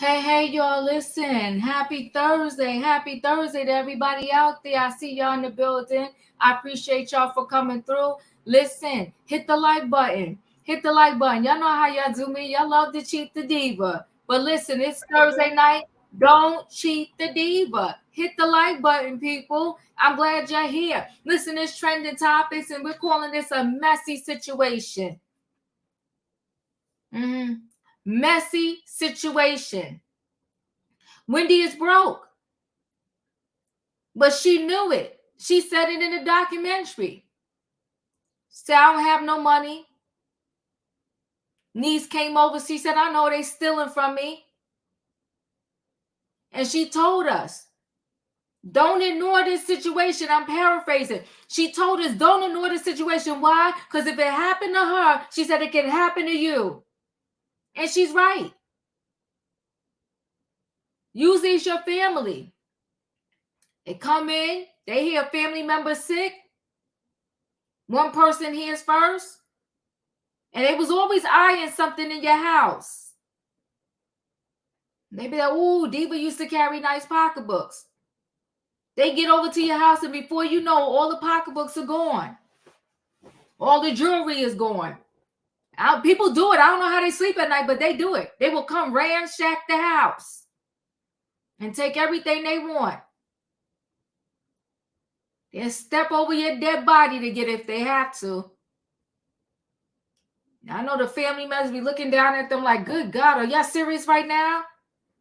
Hey, y'all, listen. Happy Thursday. Happy Thursday to everybody out there. I see y'all in the building. I appreciate y'all for coming through. Listen, hit the like button. Hit the like button. Y'all know how y'all do me. Y'all love to cheat the diva. But listen, it's Thursday night. Don't cheat the diva. Hit the like button, people. I'm glad you're here. Listen, it's trending topics, and we're calling this a messy situation. Messy situation. Wendy is broke, but she knew it. She said it in the documentary. Said, I don't have no money. Niece came over. She said, I know they stealing from me. And she told us, don't ignore this situation. I'm paraphrasing. She told us, don't ignore this situation. Why? Because if it happened to her, she said it can happen to you. And she's right. Usually it's your family. They come in, they hear a family member sick. One person hears first. And they was always eyeing something in your house. They be like, ooh, Diva used to carry nice pocketbooks. They get over to your house, and before you know, all the pocketbooks are gone. All the jewelry is gone. People do it. I don't know how they sleep at night, but they do it. They will come ransack the house and take everything they want. They'll step over your dead body to get it if they have to. I know the family members be looking down at them like, good God, are y'all serious right now?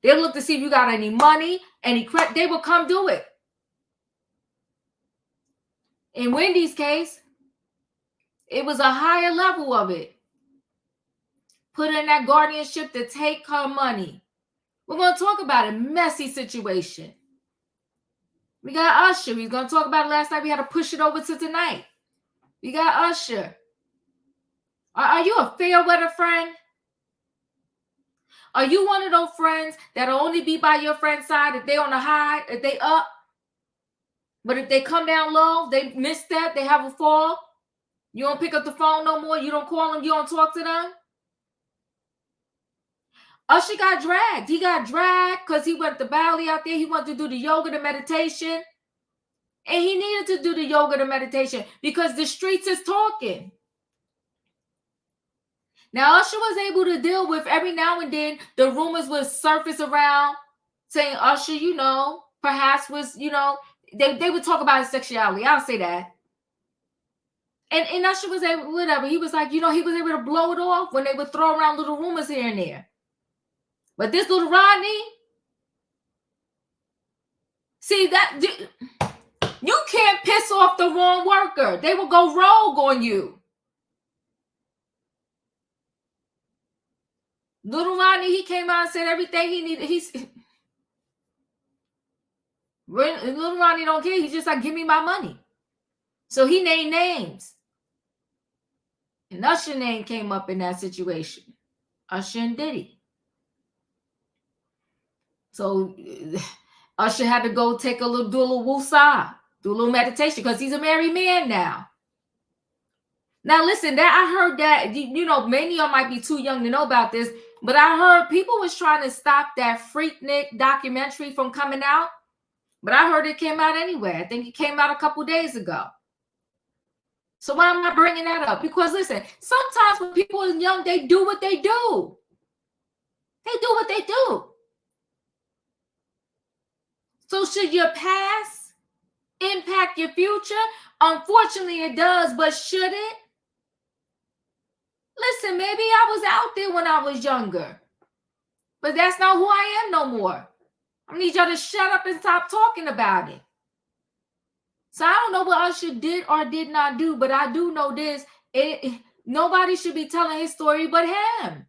They'll look to see if you got any money, any credit. They will come do it. In Wendy's case, it was a higher level of it. Put in that guardianship to take her money. We're going to talk about a messy situation. We got Usher. We was going to talk about it last night. We had to push it over to tonight. We got Usher. Are you a fair weather friend? Are you one of those friends that'll only be by your friend's side if they on the high, if they up? But if they come down low, they misstep, they have a fall, you don't pick up the phone no more, you don't call them, you don't talk to them? Usher got dragged. He got dragged because he went to Bali out there. He wanted to do the yoga, the meditation. And he needed to do the yoga, the meditation because the streets is talking. Now, Usher was able to deal with every now and then the rumors would surface around saying Usher, perhaps was, they would talk about his sexuality. I'll say that. And Usher was able, whatever. He was like, he was able to blow it off when they would throw around little rumors here and there. But this little Rodney, see that, you can't piss off the wrong worker. They will go rogue on you. Little Rodney, he came out and said everything he needed. Little Rodney don't care. He's just like, give me my money. So he named names. And Usher's name came up in that situation. Usher and Diddy. So Usher had to go do a little woosah, do a little meditation because he's a married man now. Now listen, that I heard that, many of y'all might be too young to know about this, but I heard people was trying to stop that Freaknik documentary from coming out, but I heard it came out anyway. I think it came out a couple days ago. So why am I bringing that up? Because listen, sometimes when people are young, they do what they do. They do what they do. So should your past impact your future? Unfortunately, it does, but should it? Listen, maybe I was out there when I was younger, but that's not who I am no more. I need y'all to shut up and stop talking about it. So I don't know what Usher did or did not do, but I do know this. Nobody should be telling his story but him.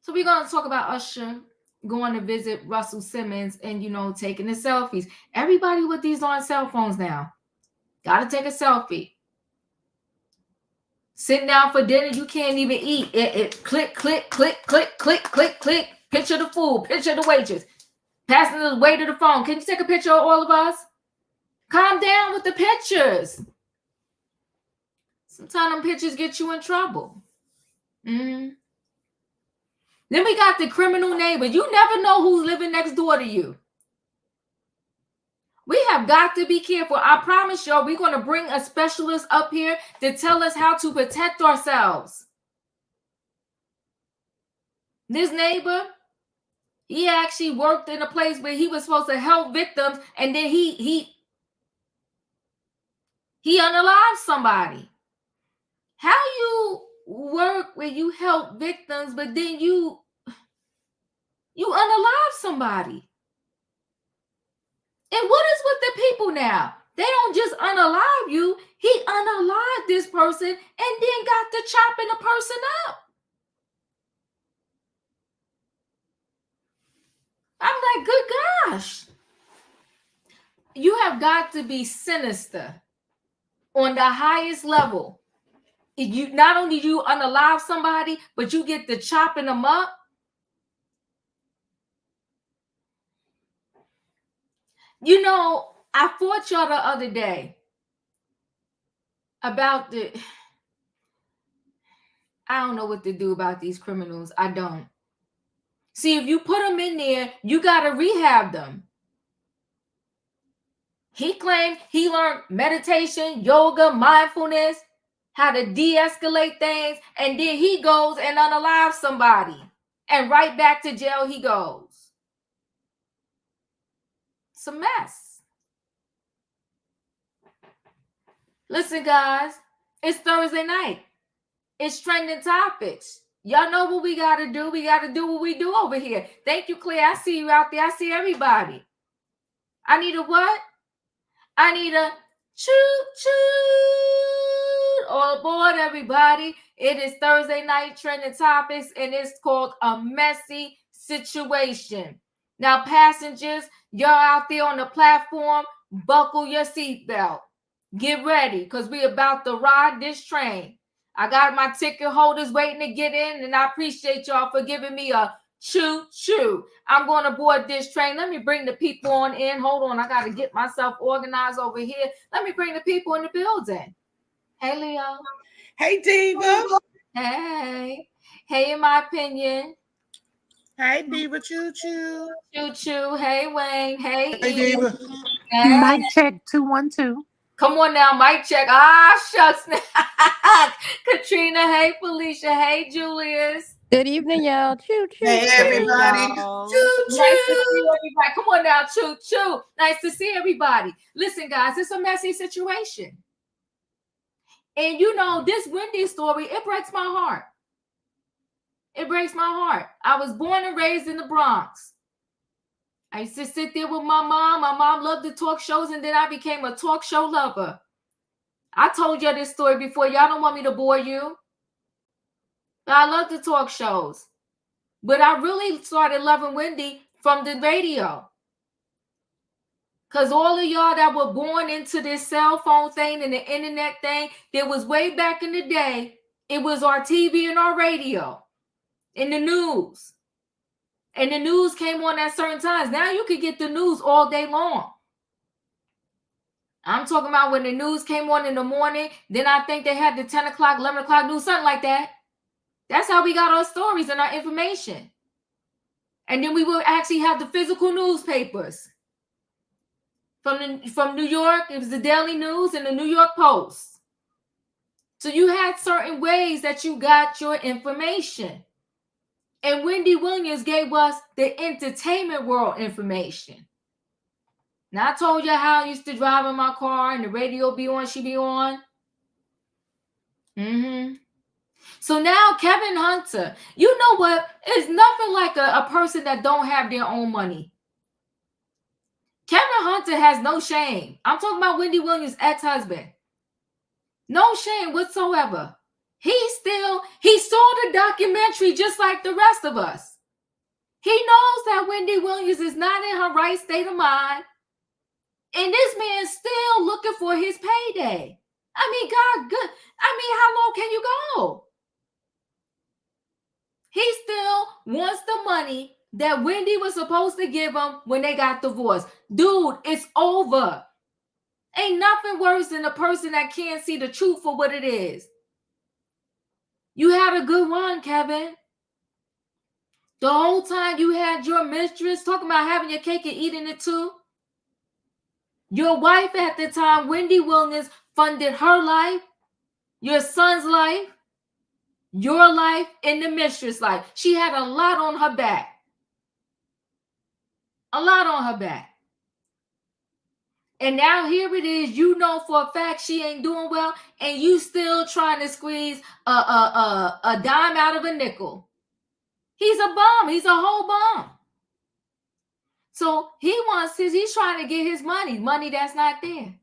So we're going to talk about Usher going to visit Russell Simmons and, taking the selfies. Everybody with these on cell phones now. Got to take a selfie. Sitting down for dinner, you can't even eat. It click, click, click, click, click, click, click. Picture the food, picture the waitress. Passing the way to the phone. Can you take a picture of all of us? Calm down with the pictures. Sometimes them pictures get you in trouble. Then we got the criminal neighbor. You never know who's living next door to you. We have got to be careful. I promise y'all, we're going to bring a specialist up here to tell us how to protect ourselves. This neighbor, he actually worked in a place where he was supposed to help victims, and then he unalived somebody. How you work where you help victims, but then you unalive somebody? And what is with the people now? They don't just unalive you. He unalived this person and then got to chopping the person up. I'm like, good gosh. You have got to be sinister on the highest level. If you not only you unalive somebody, but you get to chopping them up. You know, I fought y'all the other day about I don't know what to do about these criminals. I don't. See, if you put them in there, you got to rehab them. He claimed he learned meditation, yoga, mindfulness, how to de-escalate things, and then he goes and unalives somebody. And right back to jail he goes. It's a mess. Listen, guys, it's Thursday night. It's trending topics. Y'all know what we got to do. We got to do what we do over here. Thank you, Claire. I see you out there. I see everybody. I need a what? I need a choo-choo. All aboard, everybody. It is Thursday night trending topics, and it's called A Messy Situation. Now, passengers, y'all out there on the platform, buckle your seatbelt. Get ready, because we're about to ride this train. I got my ticket holders waiting to get in, and I appreciate y'all for giving me a choo-choo. I'm going to board this train. Let me bring the people on in. Hold on, I got to get myself organized over here. Let me bring the people in the building. Hey, Leo. Hey, Diva. Hey. Hey, in my opinion. Hey, Diva. Choo-choo. Choo-choo. Hey, Wayne. Hey, Diva. Hey. Mic check 212. Come on now, mic check. Ah, shucks. Katrina. Hey, Felicia. Hey, Julius. Good evening, y'all. Choo choo. Hey, everybody. Choo choo. Nice to see everybody. Come on now, choo choo. Nice to see everybody. Listen, guys, it's a messy situation. And you know, this Wendy story, it breaks my heart. It breaks my heart. I was born and raised in the Bronx. I used to sit there with my mom. My mom loved the talk shows, and then I became a talk show lover. I told you this story before. Y'all don't want me to bore you. But I love the talk shows. But I really started loving Wendy from the radio. Because all of y'all that were born into this cell phone thing and the internet thing, there was way back in the day, it was our TV and our radio and the news. And the news came on at certain times. Now you can get the news all day long. I'm talking about when the news came on in the morning, then I think they had the 10 o'clock, 11 o'clock news, something like that. That's how we got our stories and our information. And then we will actually have the physical newspapers. From New York, it was the Daily News and the New York Post. So you had certain ways that you got your information. And Wendy Williams gave us the entertainment world information. Now, I told you how I used to drive in my car and the radio be on, she be on. So now Kevin Hunter, you know what? It's nothing like a person that don't have their own money. Kevin Hunter has no shame. I'm talking about Wendy Williams' ex-husband. No shame whatsoever. He saw the documentary just like the rest of us. He knows that Wendy Williams is not in her right state of mind. And this man's still looking for his payday. I mean, God, good. I mean, how low can you go? He still wants the money that Wendy was supposed to give him when they got divorced. Dude, it's over. Ain't nothing worse than a person that can't see the truth for what it is. You had a good run, Kevin. The whole time you had your mistress talking about having your cake and eating it too. Your wife at the time, Wendy Williams, funded her life, your son's life, your life, and the mistress' life. She had a lot on her back. A lot on her back. And now here it is, you know for a fact she ain't doing well, and you still trying to squeeze a dime out of a nickel. He's a bum. He's a whole bum. So he's trying to get his money that's not there.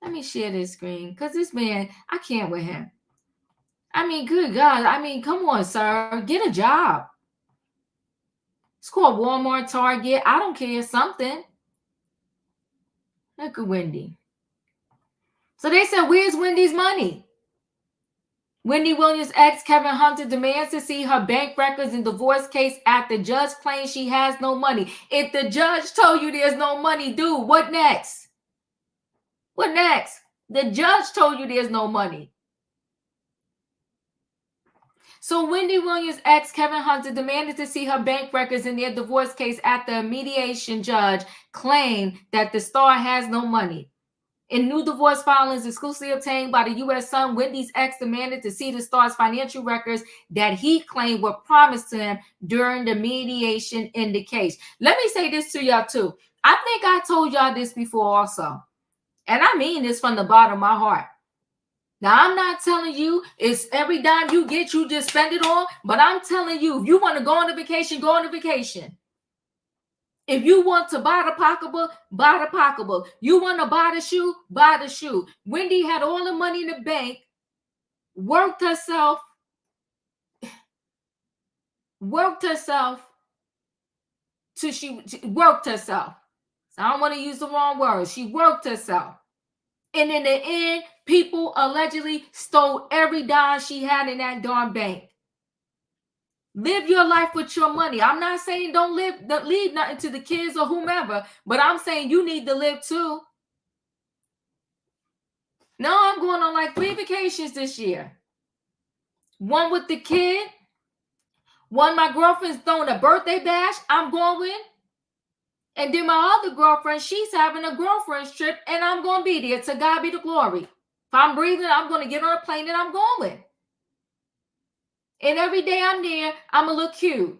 Let me share this screen because this man, I can't with him. I mean, good God. I mean, come on, sir. Get a job. It's called Walmart, Target. I don't care. Something. Look at Wendy. So they said, where's Wendy's money? Wendy Williams' ex, Kevin Hunter, demands to see her bank records in divorce case after the judge claims she has no money. If the judge told you there's no money, dude, what next? What next? The judge told you there's no money. So Wendy Williams' ex, Kevin Hunter, demanded to see her bank records in their divorce case after a mediation judge claimed that the star has no money. In new divorce filings exclusively obtained by the U.S. Sun, Wendy's ex demanded to see the star's financial records that he claimed were promised to him during the mediation in the case. Let me say this to y'all too. I think I told y'all this before also. And I mean this from the bottom of my heart. Now, I'm not telling you it's every dime you get, you just spend it all. But I'm telling you, if you want to go on a vacation, go on a vacation. If you want to buy the pocketbook, buy the pocketbook. You want to buy the shoe, buy the shoe. Wendy had all the money in the bank, worked herself till she worked herself. So I don't want to use the wrong word. She worked herself. And in the end, people allegedly stole every dime she had in that darn bank. Live your life with your money. I'm not saying don't leave nothing to the kids or whomever, but I'm saying you need to live too. No, I'm going on like 3 vacations this year. One with the kid. One my girlfriend's throwing a birthday bash. I'm going. And then my other girlfriend, she's having a girlfriend's trip, and I'm going to be there. To God be the glory. If I'm breathing, I'm going to get on a plane and I'm going. And every day I'm there, I'm going to look cute.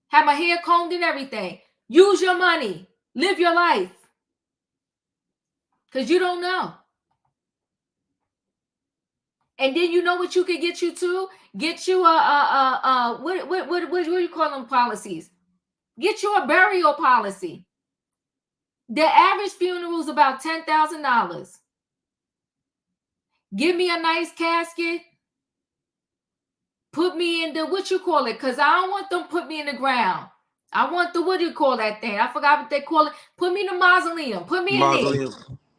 Have my hair combed and everything. Use your money. Live your life. Because you don't know. And then you know what you could get you to? Get you what do you call them policies? Get you a burial policy. The average funeral is about $10,000. Give me a nice casket. Put me in the, what you call it? Because I don't want them to put me in the ground. I want the, what do you call that thing? I forgot what they call it. Put me in the mausoleum. Put me in there.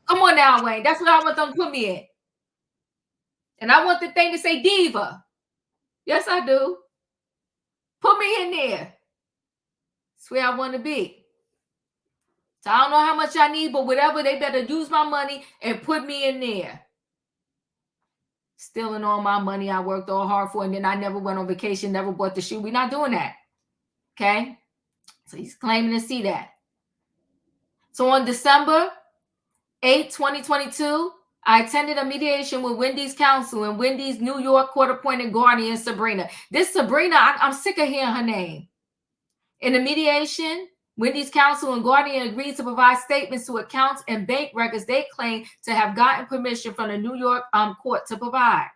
Come on now, Wayne. That's what I want them to put me in. And I want the thing to say diva. Yes, I do. Put me in there. That's where I want to be. So I don't know how much I need, but whatever, they better use my money and put me in there. Stealing all my money I worked all hard for, and then I never went on vacation, never bought the shoe. We're not doing that. Okay? So he's claiming to see that. So on December 8, 2022, I attended a mediation with Wendy's counsel and Wendy's New York court-appointed guardian, Sabrina. This Sabrina, I'm sick of hearing her name. In the mediation, Wendy's counsel and guardian agreed to provide statements to accounts and bank records they claim to have gotten permission from the New York court to provide.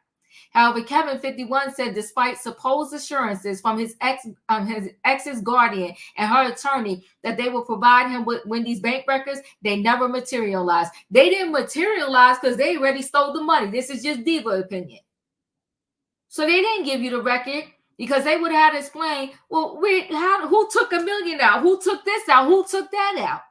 However, Kevin, 51, said despite supposed assurances from his ex's guardian and her attorney that they will provide him with Wendy's bank records, they never materialized. They didn't materialize because they already stole the money. This is just diva opinion. So they didn't give you the record. Because they would have had to explain, well, who took $1 million out? Who took this out? Who took that out?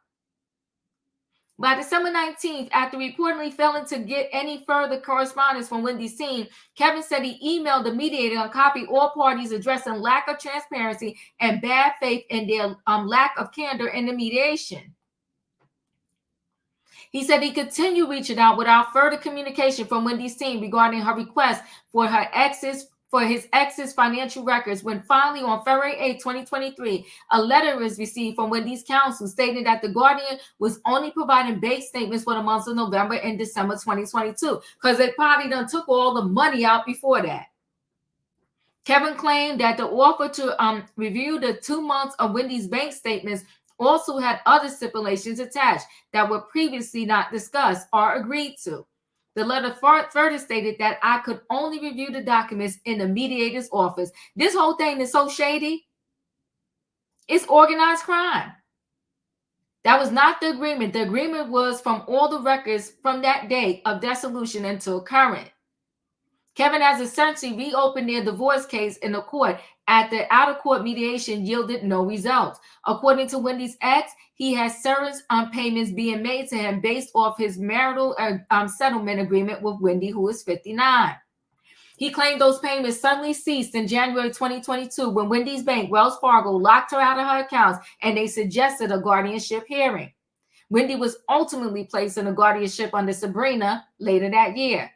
By December 19th, after reportedly failing to get any further correspondence from Wendy's team, Kevin said he emailed the mediator and copied all parties addressing lack of transparency and bad faith in their lack of candor in the mediation. He said he continued reaching out without further communication from Wendy's team regarding her request for her ex's for his ex's financial records when finally on February 8, 2023, a letter was received from Wendy's counsel stating that the Guardian was only providing bank statements for the months of November and December 2022 because they probably done took all the money out before that. Kevin claimed that the offer to review the 2 months of Wendy's bank statements also had other stipulations attached that were previously not discussed or agreed to. The letter further stated that I could only review the documents in the mediator's office. This whole thing is so shady. It's organized crime. That was not the agreement. The agreement was from all the records from that date of dissolution until current. Kevin has essentially reopened their divorce case in the court at the out-of-court mediation yielded no results. According to Wendy's ex, he has certain payments being made to him based off his marital settlement agreement with Wendy, who is 59. He claimed those payments suddenly ceased in January 2022 when Wendy's bank, Wells Fargo, locked her out of her accounts and they suggested a guardianship hearing. Wendy was ultimately placed in a guardianship under Sabrina later that year.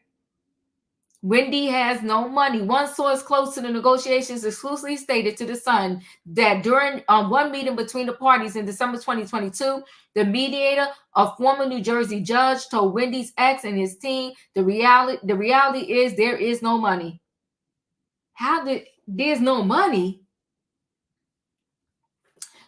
Wendy has no money. One source close to the negotiations exclusively stated to The Sun that during one meeting between the parties in December 2022, the mediator, a former New Jersey judge, told Wendy's ex and his team the reality is there is no money. There's no money?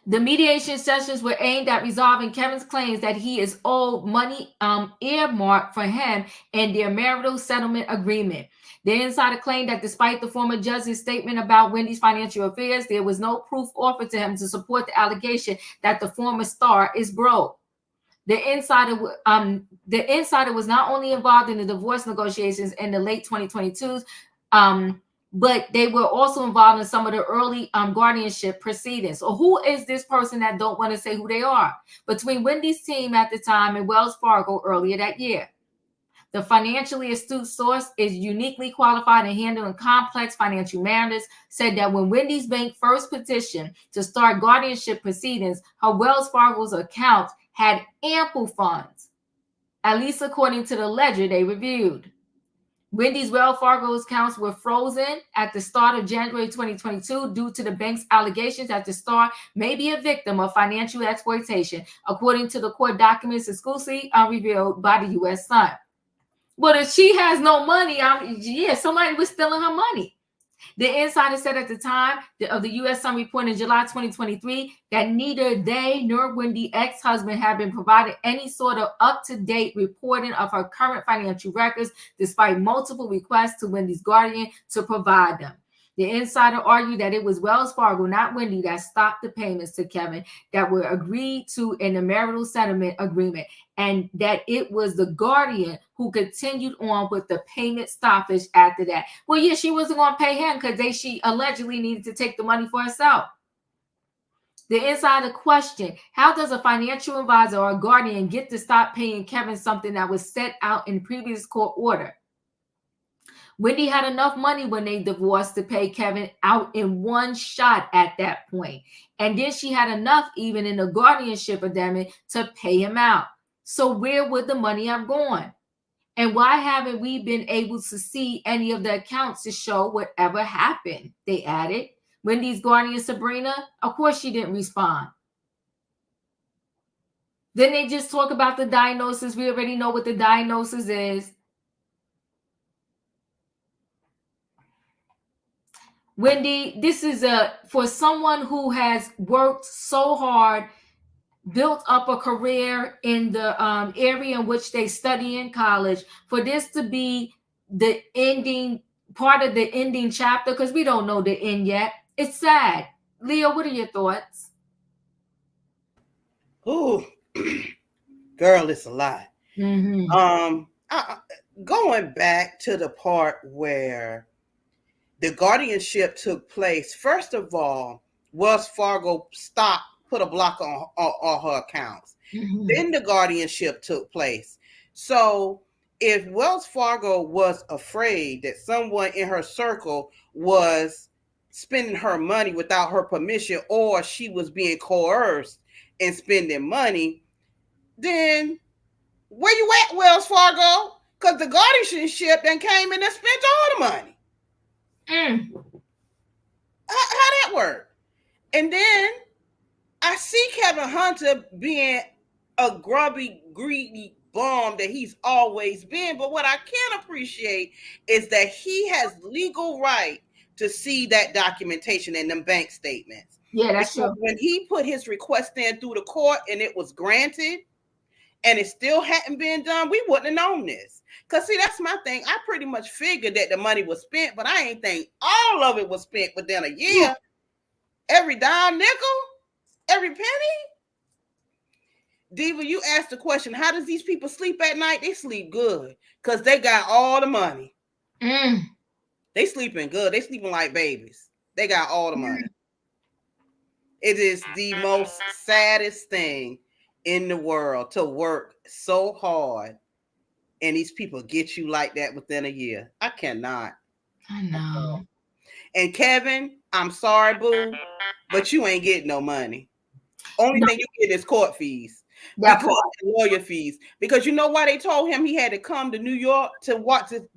The mediation sessions were aimed at resolving Kevin's claims that he is owed money earmarked for him and their marital settlement agreement. The insider claimed that despite the former judge's statement about Wendy's financial affairs, there was no proof offered to him to support the allegation that the former star is broke. The insider was not only involved in the divorce negotiations in the late 2022s, but they were also involved in some of the early guardianship proceedings. So who is this person that don't want to say who they are? Between Wendy's team at the time and Wells Fargo earlier that year. The financially astute source is uniquely qualified in handling complex financial matters, said that when Wendy's bank first petitioned to start guardianship proceedings, her Wells Fargo's account had ample funds, at least according to the ledger they reviewed. Wendy's Wells Fargo's accounts were frozen at the start of January 2022 due to the bank's allegations that the star may be a victim of financial exploitation, according to the court documents exclusively revealed by the U.S. Sun. But if she has no money, somebody was stealing her money. The insider said at the time of the U.S. Sun report in July 2023 that neither they nor Wendy's ex-husband have been provided any sort of up-to-date reporting of her current financial records, despite multiple requests to Wendy's guardian to provide them. The insider argued that it was Wells Fargo, not Wendy, that stopped the payments to Kevin that were agreed to in the marital settlement agreement, and that it was the guardian who continued on with the payment stoppage after that. Well, yeah, she wasn't going to pay him because she allegedly needed to take the money for herself. The insider questioned, how does a financial advisor or a guardian get to stop paying Kevin something that was set out in previous court order? Wendy had enough money when they divorced to pay Kevin out in one shot at that point. And then she had enough even in the guardianship agreement to pay him out. So where would the money have gone? And why haven't we been able to see any of the accounts to show whatever happened? They added. Wendy's guardian, Sabrina, of course she didn't respond. Then they just talk about the diagnosis. We already know what the diagnosis is. Wendy, this is for someone who has worked so hard, built up a career in the area in which they study in college, for this to be the ending, part of the ending chapter, because we don't know the end yet. It's sad. Leo, what are your thoughts? Oh, girl, it's a lot. Mm-hmm. Going back to the part where the guardianship took place, first of all, Wells Fargo put a block on her accounts. Mm-hmm. Then the guardianship took place. So if Wells Fargo was afraid that someone in her circle was spending her money without her permission, or she was being coerced in spending money, then where you at, Wells Fargo? Because the guardianship then came in and spent all the money. How that work? And then I see Kevin Hunter being a grubby, greedy bum that he's always been. But what I can appreciate is that he has legal right to see that documentation and them bank statements. Yeah, that's because true. when he put his request in through the court and it was granted and it still hadn't been done, we wouldn't have known this. Because, see, that's my thing. I pretty much figured that the money was spent, but I ain't think all of it was spent within a year. Every dime, nickel, every penny. Diva, you asked the question, how does these people sleep at night? They sleep good because they got all the money. They sleeping good. They sleeping like babies. They got all the money. It is the most saddest thing in the world to work so hard and these people get you like that within a year. I cannot. I know. And Kevin, I'm sorry, boo, but you ain't getting no money. Only thing you get is court fees. Because lawyer fees. Because you know why they told him he had to come to New York to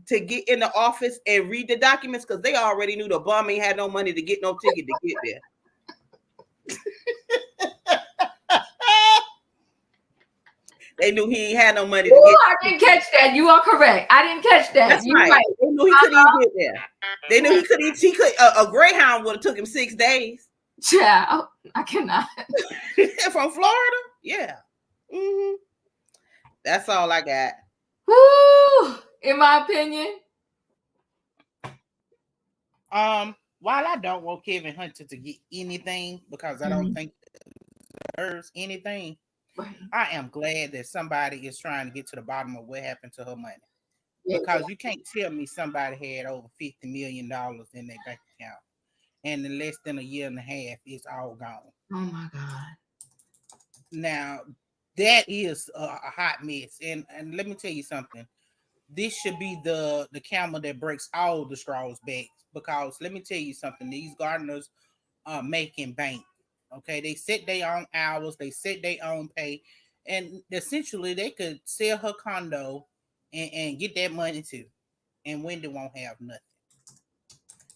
get in the office and read the documents? Because they already knew the bum ain't had no money to get no ticket to get there. They knew he ain't had no money to get. I didn't catch that. You are correct. I didn't catch that. That's right. They knew he couldn't even get there. They knew he could. A Greyhound would have took him 6 days. Yeah, I cannot. From Florida, yeah. Mm-hmm. That's all I got. Woo! In my opinion. While I don't want Kevin Hunter to get anything because I don't think he deserves anything, I am glad that somebody is trying to get to the bottom of what happened to her money. Because you can't tell me somebody had over $50 million in their bank account, and in less than a year and a half, it's all gone. Oh my God! Now that is a hot mess, and let me tell you something. This should be the camel that breaks all the straws back. Because let me tell you something, these gardeners are making bank. Okay, they set their own hours, they set their own pay, and essentially they could sell her condo and get that money too. And Wendy won't have nothing.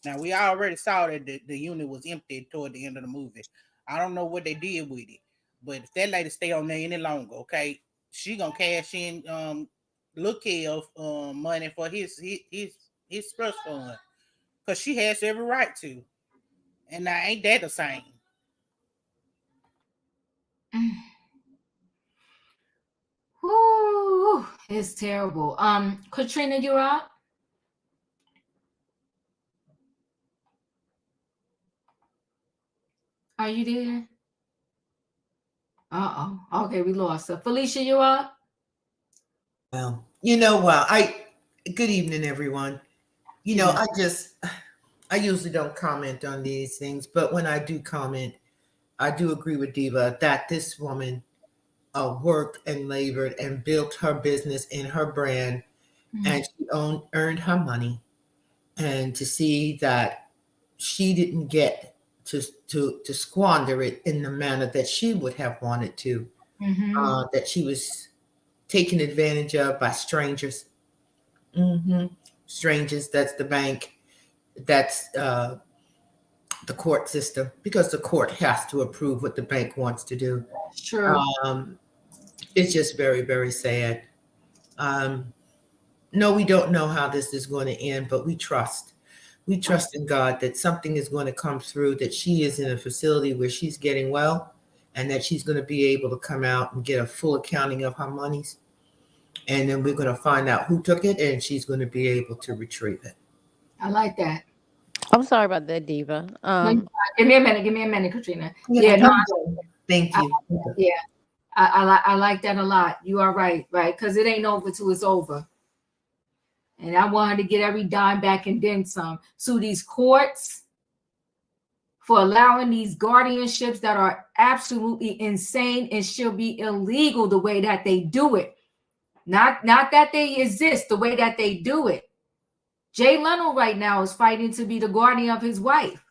Now we already saw that the unit was empty toward the end of the movie. I don't know what they did with it, but if that lady stay on there any longer, okay, she gonna cash in look of money for his trust fund. Because she has every right to. And now ain't that the same? Ooh, it's terrible. Katrina, you're up. Are you there? Uh-oh. Okay, we lost her. Felicia, you're up. Well, good evening, everyone. I usually don't comment on these things, but when I do comment, I do agree with Diva that this woman worked and labored and built her business and her brand, and she earned her money. And to see that she didn't get to squander it in the manner that she would have wanted to, that she was taken advantage of by strangers. Strangers, that's the bank, that's the court system, because the court has to approve what the bank wants to do. Sure. It's just very, very sad. No, we don't know how this is going to end, but we trust. We trust in God that something is going to come through, that she is in a facility where she's getting well, and that she's going to be able to come out and get a full accounting of her monies. And then we're going to find out who took it, and she's going to be able to retrieve it. I like that. I'm sorry about that, Diva. Give me a minute, Katrina. Thank you. I like that a lot. You are right? Because it ain't over till it's over. And I want her to get every dime back and then some. So these courts, for allowing these guardianships that are absolutely insane and should be illegal the way that they do it. Not that they exist, the way that they do it. Jay Leno right now is fighting to be the guardian of his wife.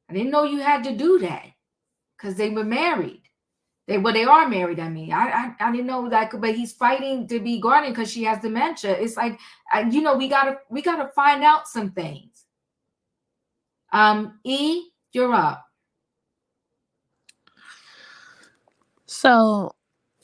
I didn't know you had to do that because they were married. They are married. I mean, I didn't know that, but he's fighting to be guardian because she has dementia. It's like, we gotta find out some things. You're up. So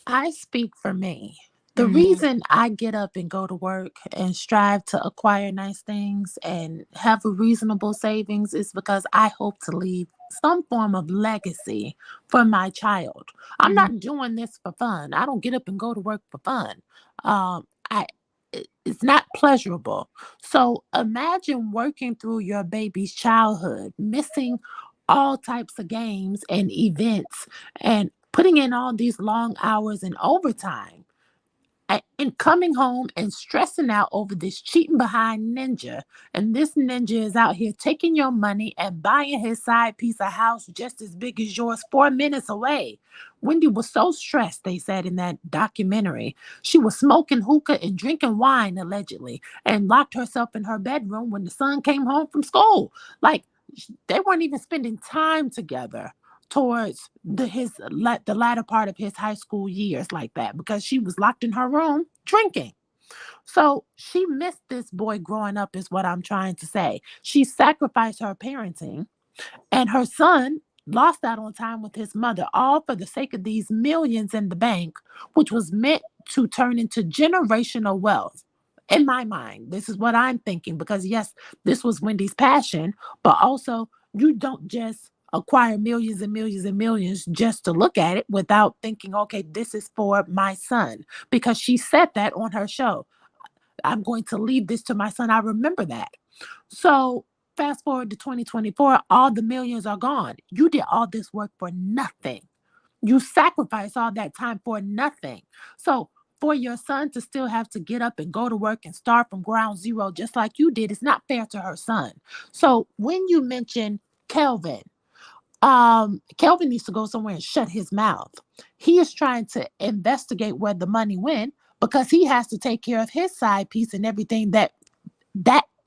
I speak for me. The reason I get up and go to work and strive to acquire nice things and have a reasonable savings is because I hope to leave some form of legacy for my child. I'm not doing this for fun. I don't get up and go to work for fun. I it's not pleasurable. So imagine working through your baby's childhood, missing all types of games and events and putting in all these long hours and overtime and coming home and stressing out over this cheating behind ninja. And this ninja is out here taking your money and buying his side piece of house just as big as yours 4 minutes away. Wendy was so stressed, they said in that documentary. She was smoking hookah and drinking wine, allegedly, and locked herself in her bedroom when the son came home from school. Like, they weren't even spending time together towards the latter part of his high school years like that because she was locked in her room drinking. So she missed this boy growing up is what I'm trying to say. She sacrificed her parenting and her son lost out on time with his mother, all for the sake of these millions in the bank, which was meant to turn into generational wealth. In my mind, this is what I'm thinking because, yes, this was Wendy's passion, but also you don't just acquire millions and millions and millions just to look at it without thinking, okay, this is for my son, because she said that on her show. I'm going to leave this to my son. I remember that. So fast forward to 2024, all the millions are gone. You did all this work for nothing. You sacrificed all that time for nothing. So for your son to still have to get up and go to work and start from ground zero, just like you did, it's not fair to her son. So when you mention Kelvin, Kelvin needs to go somewhere and shut his mouth. He is trying to investigate where the money went because he has to take care of his side piece and everything that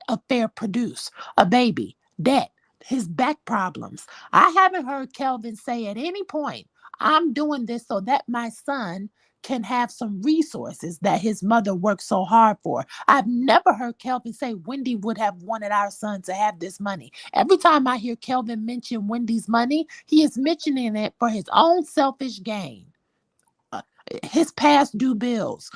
affair produced: a baby, debt, his back problems. I haven't heard Kelvin say at any point, I'm doing this so that my son can have some resources that his mother worked so hard for. I've never heard Kelvin say Wendy would have wanted our son to have this money. Every time I hear Kelvin mention Wendy's money, he is mentioning it for his own selfish gain. His past due bills,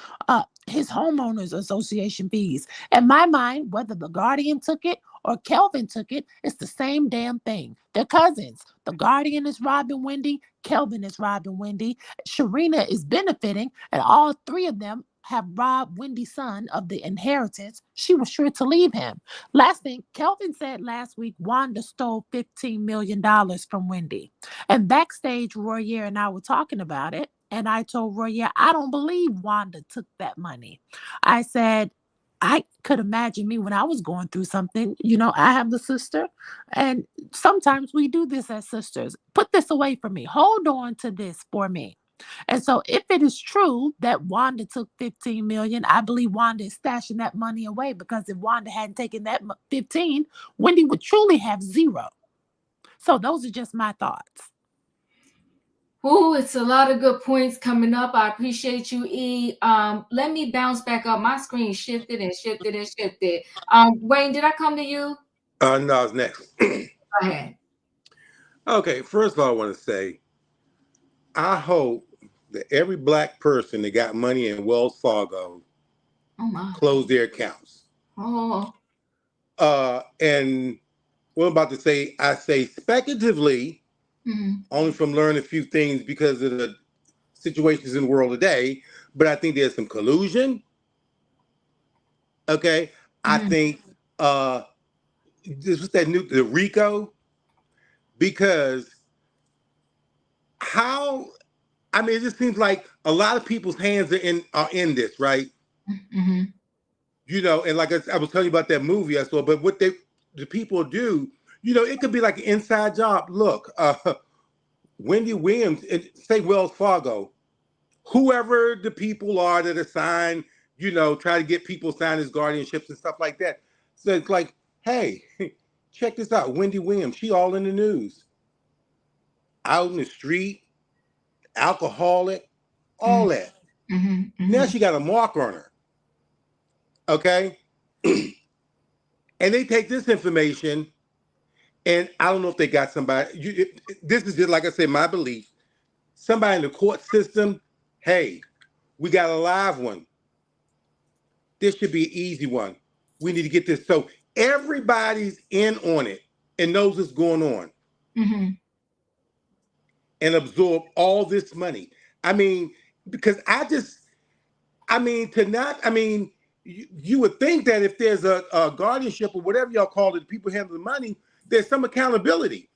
his homeowners association fees. In my mind, whether the Guardian took it or Kelvin took it, it's the same damn thing. They're cousins. The Guardian is robbing Wendy. Kelvin is robbing Wendy. Sharina is benefiting, and all three of them have robbed Wendy's son of the inheritance she was sure to leave him. Last thing, Kelvin said last week Wanda stole $15 million from Wendy. And backstage, Royer and I were talking about it. And I told Royer, I don't believe Wanda took that money. I said, I could imagine me when I was going through something. You know, I have the sister, and sometimes we do this as sisters. Put this away from me. Hold on to this for me. And so if it is true that Wanda took 15 million, I believe Wanda is stashing that money away, because if Wanda hadn't taken that 15, Wendy would truly have zero. So those are just my thoughts. Oh, it's a lot of good points coming up. I appreciate you, E. Let me bounce back up. My screen shifted and shifted and shifted. Wayne, did I come to you? No, it's next. Go ahead. Okay, first of all, I want to say, I hope that every black person that got money in Wells Fargo close their accounts. Oh. And what I'm about to say, I say speculatively, only from learning a few things because of the situations in the world today, but I think there's some collusion. Okay. I think this was the RICO, because it just seems like a lot of people's hands are in this, right? You know, and like I was telling you about that movie I saw, but what the people do, you know, it could be like an inside job. Look, Wendy Williams, say Wells Fargo, whoever the people are that are signed, you know, try to get people signed as guardianships and stuff like that. So it's like, hey, check this out. Wendy Williams, she all in the news. Out in the street, alcoholic, all that. Now she got a mark on her. Okay? And they take this information And I don't know if they got somebody. This is just like I said, my belief. Somebody in the court system, hey, we got a live one. This should be an easy one. We need to get this. So everybody's in on it and knows what's going on. Mm-hmm. And absorb all this money. I mean, because you would think that if there's a guardianship or whatever y'all call it, people handle the money, there's some accountability.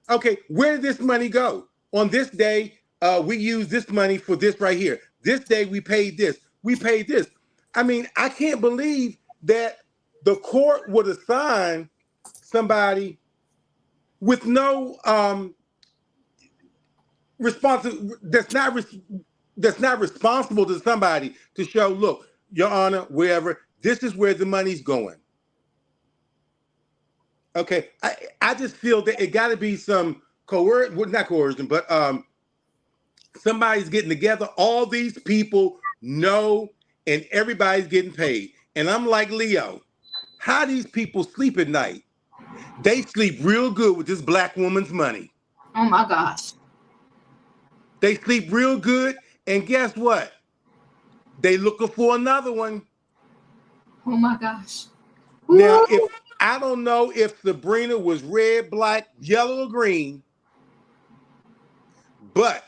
Okay, where did this money go? On this day, we use this money for this right here. This day we paid this. We paid this. I mean, I can't believe that the court would assign somebody with no that's not responsible to somebody to show, look, Your Honor, wherever, this is where the money's going. Okay, I just feel that it got to be some not coercion, but somebody's getting together. All these people know, and everybody's getting paid. And I'm like, Leo, how these people sleep at night? They sleep real good with this black woman's money. Oh my gosh. They sleep real good, and guess what? They looking for another one. Oh my gosh. Now, if I don't know if Sabrina was red, black, yellow, or green, but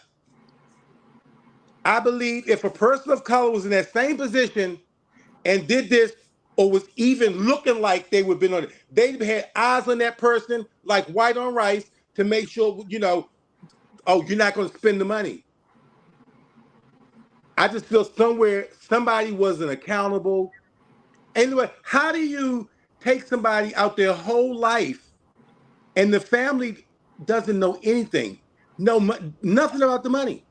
I believe if a person of color was in that same position and did this, or was even looking like they would have been on it, they'd had eyes on that person like white on rice to make sure, oh, you're not going to spend the money. I just feel somewhere somebody wasn't accountable. Anyway, how do you take somebody out their whole life and the family doesn't know anything, nothing about the money?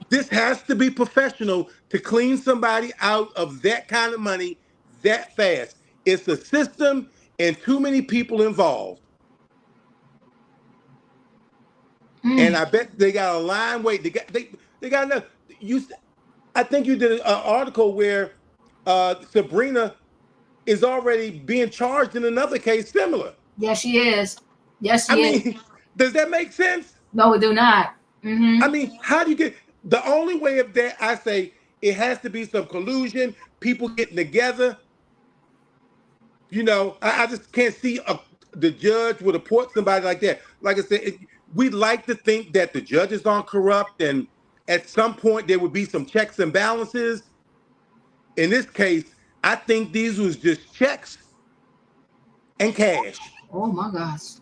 This has to be professional to clean somebody out of that kind of money that fast. It's a system and too many people involved. And I bet they got a line wait. They got enough. I think you did an article where Sabrina is already being charged in another case similar. Yes, she is. Yes, she is. I mean, does that make sense? No, we do not. Mm-hmm. I mean, how do you get the only way of that? I say it has to be some collusion, people getting together. I just can't see the judge would report somebody like that. Like I said, we like to think that the judges aren't corrupt, and at some point there would be some checks and balances. In this case, I think these was just checks and cash. Oh my gosh.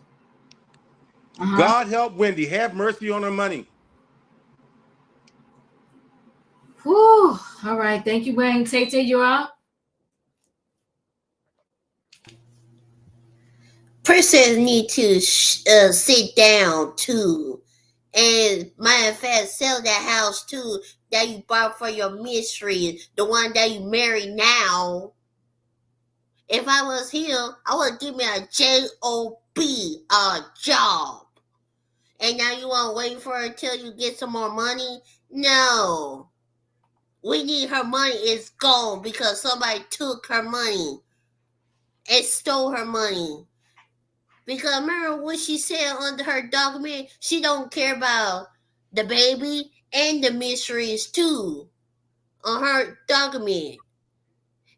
God help Wendy. Have mercy on her money. Whew. All right. Thank you, Wayne. Tay, you're up. Persons need to sit down too, and matter of fact, sell that house too that you bought for your mystery, the one that you marry now. If I was here, I would give me a job, a job. And now you want to wait for her until you get some more money? No. We need her money. It's gone because somebody took her money and stole her money. Because remember what she said under her document? She don't care about the baby and the mysteries too on her document.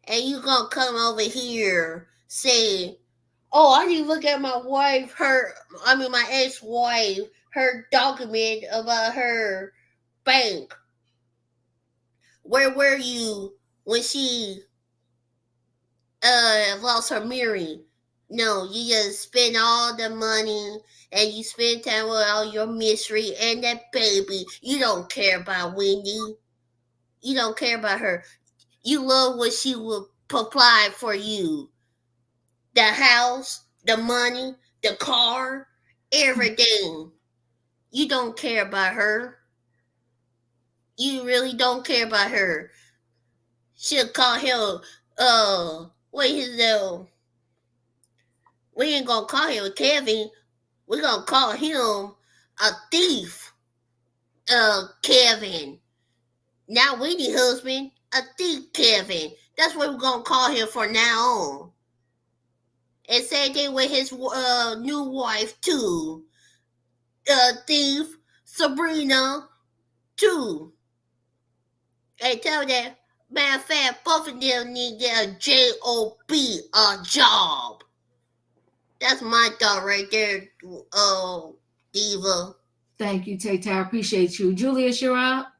And you gonna come over here say, oh, I didn't look at my wife, my ex-wife, her document about her bank. Where were you when she lost her mirror? No, you just spend all the money and you spend time with all your mystery and that baby. You don't care about Wendy. You don't care about her. You love what she will provide for you. The house, the money, the car, everything. You don't care about her. You really don't care about her. She'll call him, we ain't gonna call him Kevin. We're gonna call him a thief. Kevin. Now Wendy husband, a thief Kevin. That's what we're gonna call him from now on. and said they with his new wife too. Thief Sabrina too. And tell that matter of fact, both of them need to get a J-O-B, a job. That's my thought right there, Diva. Thank you, Tay. I appreciate you. Julius, you're up.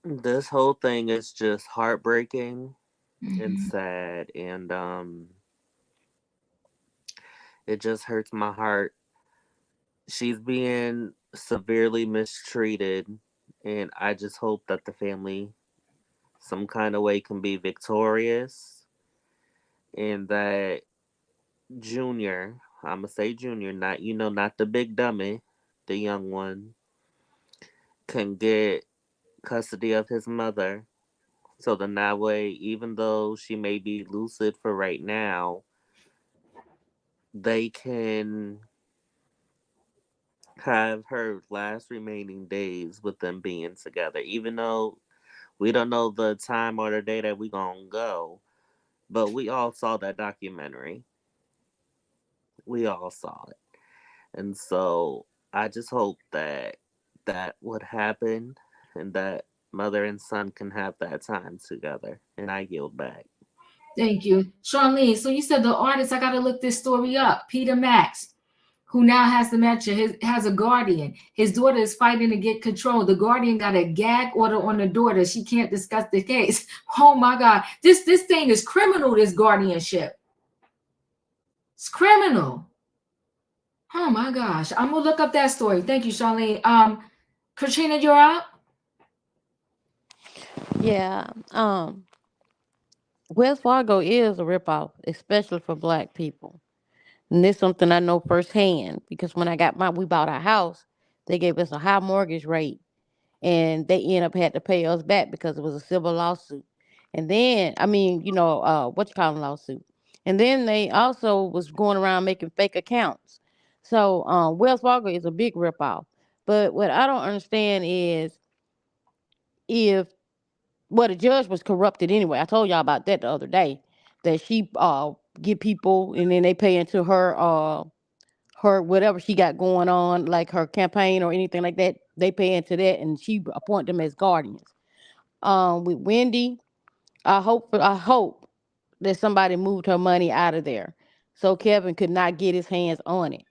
This whole thing is just heartbreaking and Mhm. sad, and it just hurts my heart. She's being severely mistreated, and I just hope that the family, some kind of way, can be victorious, and that Junior, I'm gonna say Junior, not not the big dummy, the young one, can get custody of his mother. So then that way, even though she may be lucid for right now, they can have her last remaining days with them being together. Even though we don't know the time or the day that we gonna go, but we all saw that documentary. We all saw it. And so I just hope that that would happen and that mother and son can have that time together. And I yield back. Thank you. Charlene, so you said the artist, I got to look this story up. Peter Max, who now has dementia, has a guardian. His daughter is fighting to get control. The guardian got a gag order on the daughter. She can't discuss the case. Oh my God. This thing is criminal, this guardianship. It's criminal. Oh my gosh. I'm gonna look up that story. Thank you, Charlene. Katrina, you're up. Yeah. Wells Fargo is a ripoff, especially for black people. And this is something I know firsthand because when we bought our house, they gave us a high mortgage rate and they end up had to pay us back because it was a civil lawsuit. And then, what you call a lawsuit. And then they also was going around making fake accounts. So Wells Fargo is a big ripoff. But what I don't understand is if the judge was corrupted anyway. I told y'all about that the other day. That she get people and then they pay into her whatever she got going on, like her campaign or anything like that. They pay into that and she appoint them as guardians. With Wendy, I hope that somebody moved her money out of there so Kevin could not get his hands on it.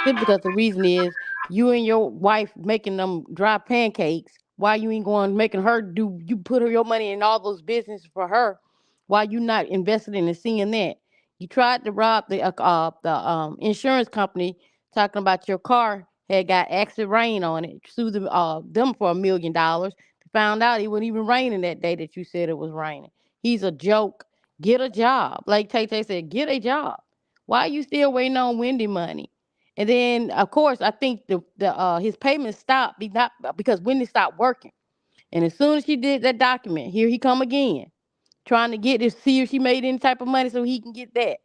Simply because the reason is you and your wife making them dry pancakes. Why you ain't going making her do? You put your money in all those businesses for her. Why you not invested in and seeing that? You tried to rob the insurance company, talking about your car had got acid rain on it. Sue them for $1 million. Found out it wasn't even raining that day that you said it was raining. He's a joke. Get a job, like Tay Tay said. Get a job. Why are you still waiting on Wendy money? And then, of course, I think the his payments stopped not because Wendy stopped working. And as soon as she did that document, here he come again, trying to get to see if she made any type of money so he can get that.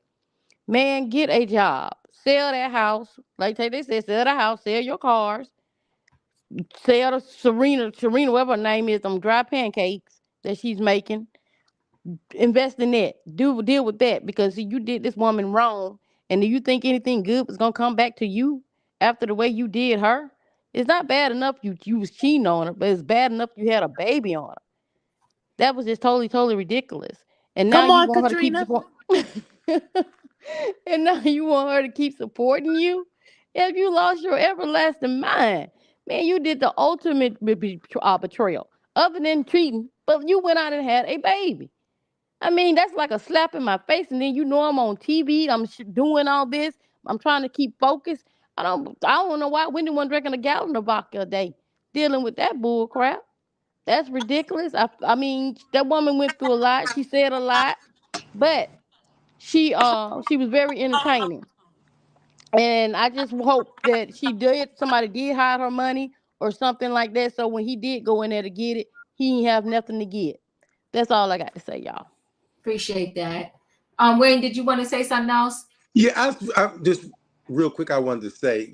Man, get a job, sell that house. Like they said, sell the house, sell your cars, sell to Serena, whatever her name is, them dry pancakes that she's making. Invest in that. Deal with that because see, you did this woman wrong, and do you think anything good was gonna come back to you after the way you did her? It's not bad enough you was cheating on her, but it's bad enough you had a baby on her. That was just totally ridiculous. And now Come you on, want her to keep Katrina. support. And now you want her to keep supporting you. Have you lost your everlasting mind? Man, you did the ultimate betrayal, other than cheating. But you went out and had a baby. I mean, that's like a slap in my face. And then I'm on TV. I'm doing all this. I'm trying to keep focused. I don't know why Wendy wasn't drinking a gallon of vodka a day, dealing with that bull crap. That's ridiculous. I mean, that woman went through a lot. She said a lot, but she was very entertaining. And I just hope that somebody did hide her money or something like that. So when he did go in there to get it, he didn't have nothing to get. That's all I got to say, y'all. Appreciate that. Wayne, did you want to say something else? Yeah, I just real quick, I wanted to say,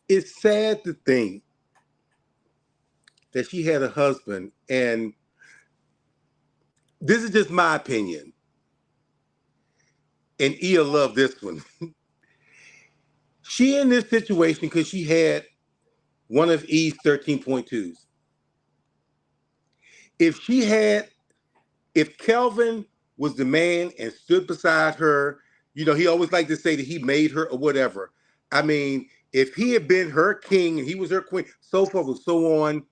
it's sad to think that she had a husband, and this is just my opinion. and Ia loved this one. She in this situation because she had one of Eve's 13.2s. If Kelvin was the man and stood beside her, he always liked to say that he made her or whatever. I mean, if he had been her king and he was her queen, so forth and so on,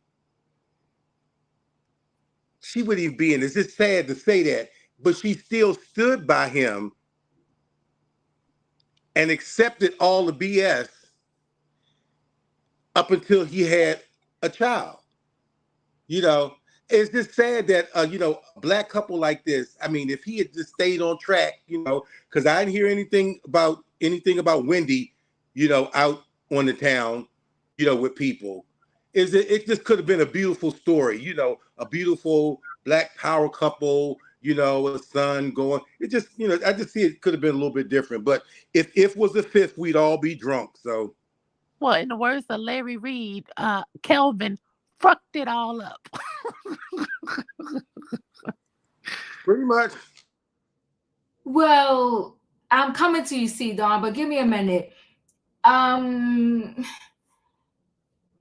she wouldn't even be in this. It's sad to say that, but she still stood by him and accepted all the BS up until he had a child. It's just sad that a black couple like this. I mean, if he had just stayed on track, because I didn't hear anything about Wendy, out on the town, with people. It just could have been a beautiful story, a beautiful black power couple, a son going. It just, I just see it could have been a little bit different. But if was the fifth, we'd all be drunk. So, well, in the words of Larry Reed, Kelvin fucked it all up. Pretty much. Well, I'm coming to you, C. Dawn, but give me a minute.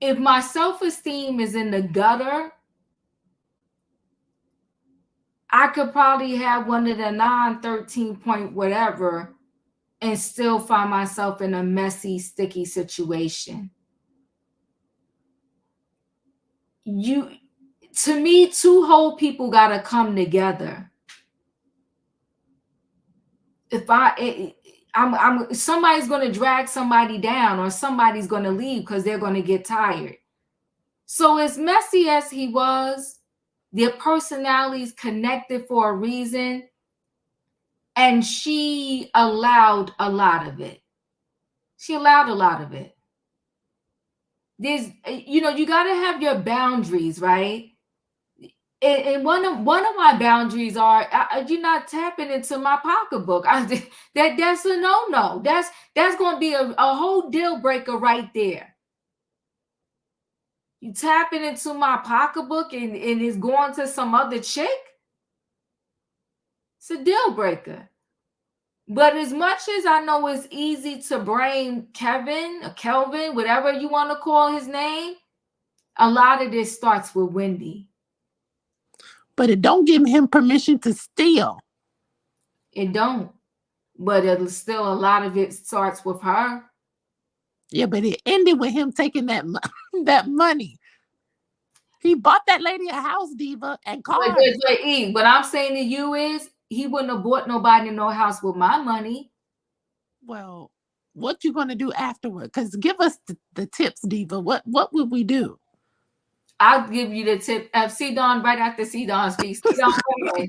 If my self-esteem is in the gutter, I could probably have one of the 9-13 point whatever and still find myself in a messy, sticky situation. To me, two whole people got to come together. If somebody's going to drag somebody down, or somebody's going to leave because they're going to get tired. So as messy as he was, their personalities connected for a reason, and she allowed a lot of it. There's, you got to have your boundaries, right? And one of my boundaries are you're not tapping into my pocketbook. That's a no. That's going to be a whole deal breaker right there. You tapping into my pocketbook and it's going to some other chick. It's a deal breaker. But as much as I know it's easy to blame Kevin or Kelvin, whatever you want to call his name, a lot of this starts with Wendy. But it don't give him permission to steal. It don't. But it'll still, a lot of it starts with her. Yeah, but it ended with him taking that money. He bought that lady a house, Diva, and cars. What I'm saying to you is, he wouldn't have bought nobody no house with my money. Well, what you gonna do afterward? Because give us the tips, Diva. What would we do? I'll give you the tip. C. Dawn, right after C. Dawn speaks. C. Dawn, okay.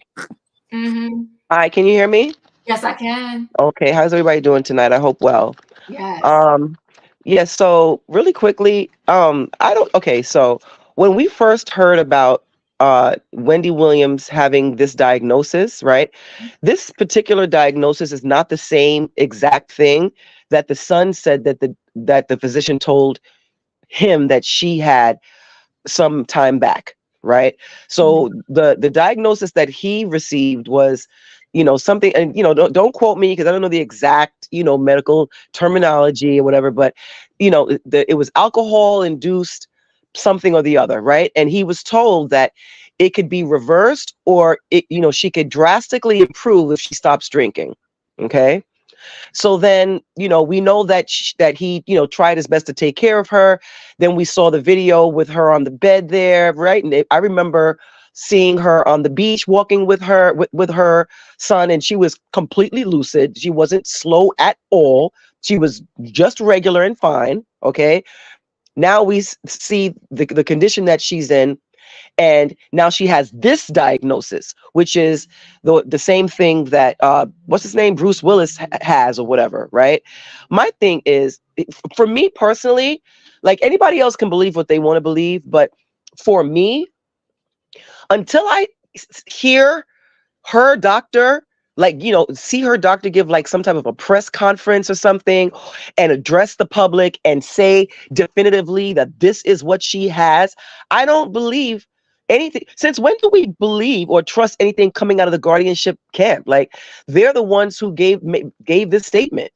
All right, can you hear me? Yes, I can. Okay, how's everybody doing tonight? I hope well. Yes. Yeah, so really quickly, so when we first heard about Wendy Williams having this diagnosis, right? This particular diagnosis is not the same exact thing that the son said that the physician told him that she had some time back, right? So the diagnosis that he received was, something, and don't quote me because I don't know the exact medical terminology or whatever, but it was alcohol induced something or the other, right? And he was told that it could be reversed, or she could drastically improve if she stops drinking. Okay. So then, we know that he, tried his best to take care of her. Then we saw the video with her on the bed there, right? And I remember seeing her on the beach, walking with her son, and she was completely lucid. She wasn't slow at all. She was just regular and fine. Okay. Now we see the condition that she's in, and now she has this diagnosis, which is the same thing that what's his name, Bruce Willis has or whatever, right? My thing is, for me personally, like, anybody else can believe what they want to believe, but for me, until I hear her doctor, see her doctor give like some type of a press conference or something and address the public and say definitively that this is what she has, I don't believe anything. Since when do we believe or trust anything coming out of the guardianship camp? Like, they're the ones who gave this statement.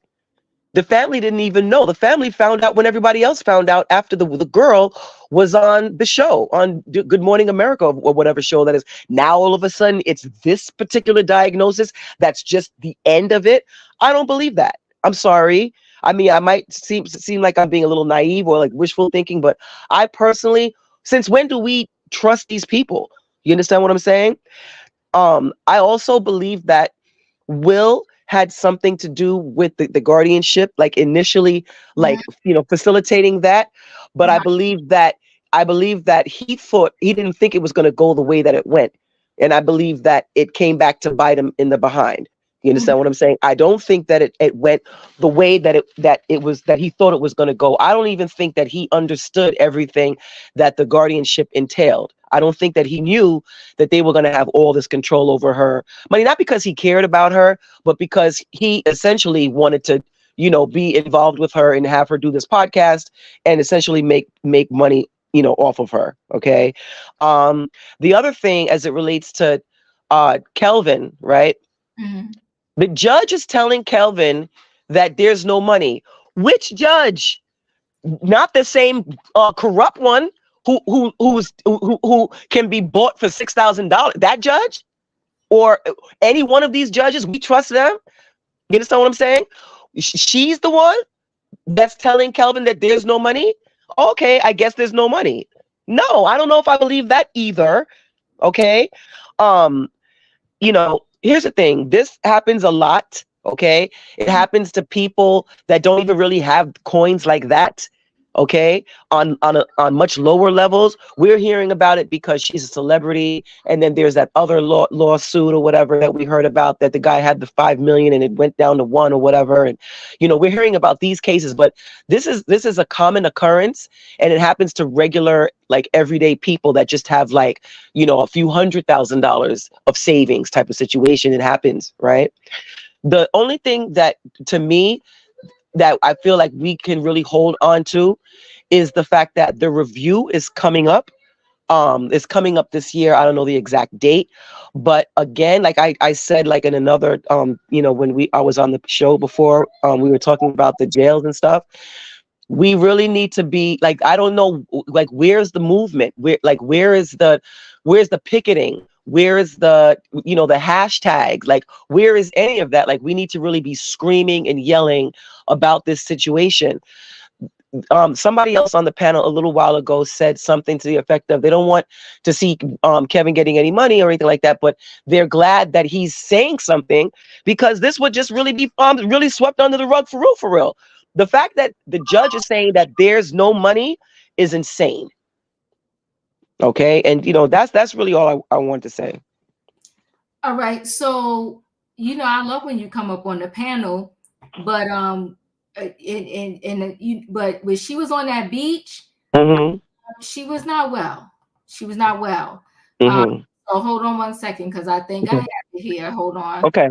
The family didn't even know. The family found out when everybody else found out after the girl was on the show, on Good Morning America or whatever show that is. Now all of a sudden it's this particular diagnosis that's just the end of it. I don't believe that. I'm sorry. I mean, I might seem like I'm being a little naive or like wishful thinking, but I personally, since when do we trust these people? You understand what I'm saying? I also believe that Will had something to do with the guardianship, like initially, like, facilitating that. But I believe that he didn't think it was going to go the way that it went. And I believe that it came back to bite him in the behind. You understand what I'm saying? I don't think that it went the way that he thought it was going to go. I don't even think that he understood everything that the guardianship entailed. I don't think that he knew that they were going to have all this control over her money, not because he cared about her, but because he essentially wanted to, be involved with her and have her do this podcast and essentially make money, off of her. Okay. The other thing, as it relates to Kelvin, right? Mm-hmm. The judge is telling Kelvin that there's no money. Which judge? Not the same corrupt one who can be bought for $6,000. That judge, or any one of these judges, we trust them. You understand what I'm saying? She's the one that's telling Kelvin that there's no money. Okay, I guess there's no money. No, I don't know if I believe that either. Okay, here's the thing. This happens a lot. Okay, it happens to people that don't even really have coins like that. Okay, on much lower levels. We're hearing about it because she's a celebrity, and then there's that other lawsuit or whatever that we heard about, that the guy had the 5 million and it went down to 1 or whatever. And we're hearing about these cases, but this is a common occurrence, and it happens to regular, like, everyday people that just have, like, a few $100,000 of savings type of situation. It happens, right? The only thing that, to me, that I feel like we can really hold on to is the fact that the review is coming up. It's coming up this year. I don't know the exact date, but again, like I said, like in another, when I was on the show before, we were talking about the jails and stuff. We really need to be like, I don't know, like, where's the movement? Where's the picketing? Where is the hashtag? Like, where is any of that? Like, we need to really be screaming and yelling about this situation. Somebody else on the panel a little while ago said something to the effect of, they don't want to see Kevin getting any money or anything like that, but they're glad that he's saying something, because this would just really be really swept under the rug for real. The fact that the judge is saying that there's no money is insane. Okay, and that's really all I want to say. All right, so I love when you come up on the panel, but but when she was on that beach, she was not well. She was not well. So hold on one second, because I think I have it here. Hold on. Okay.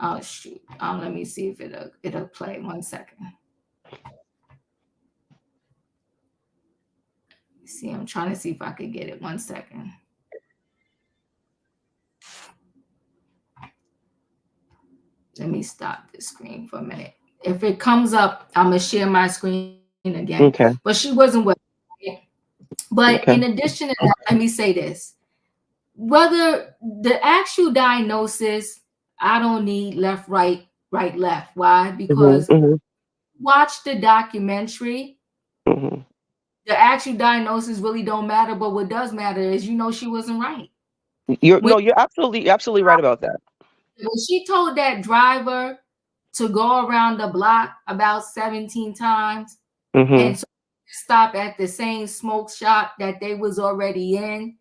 Oh shoot. Let me see if it'll play. 1 second. See, I'm trying to see if I could get it. 1 second. Let me stop the screen for a minute. If it comes up, I'm gonna share my screen again. Okay. But she wasn't well. But in addition to that, let me say this. Whether the actual diagnosis, I don't need left, right, left. Why? Because watch the documentary. The actual diagnosis really don't matter, but what does matter is, she wasn't right. You're absolutely right about that. When she told that driver to go around the block about 17 times and so stop at the same smoke shop that they was already in,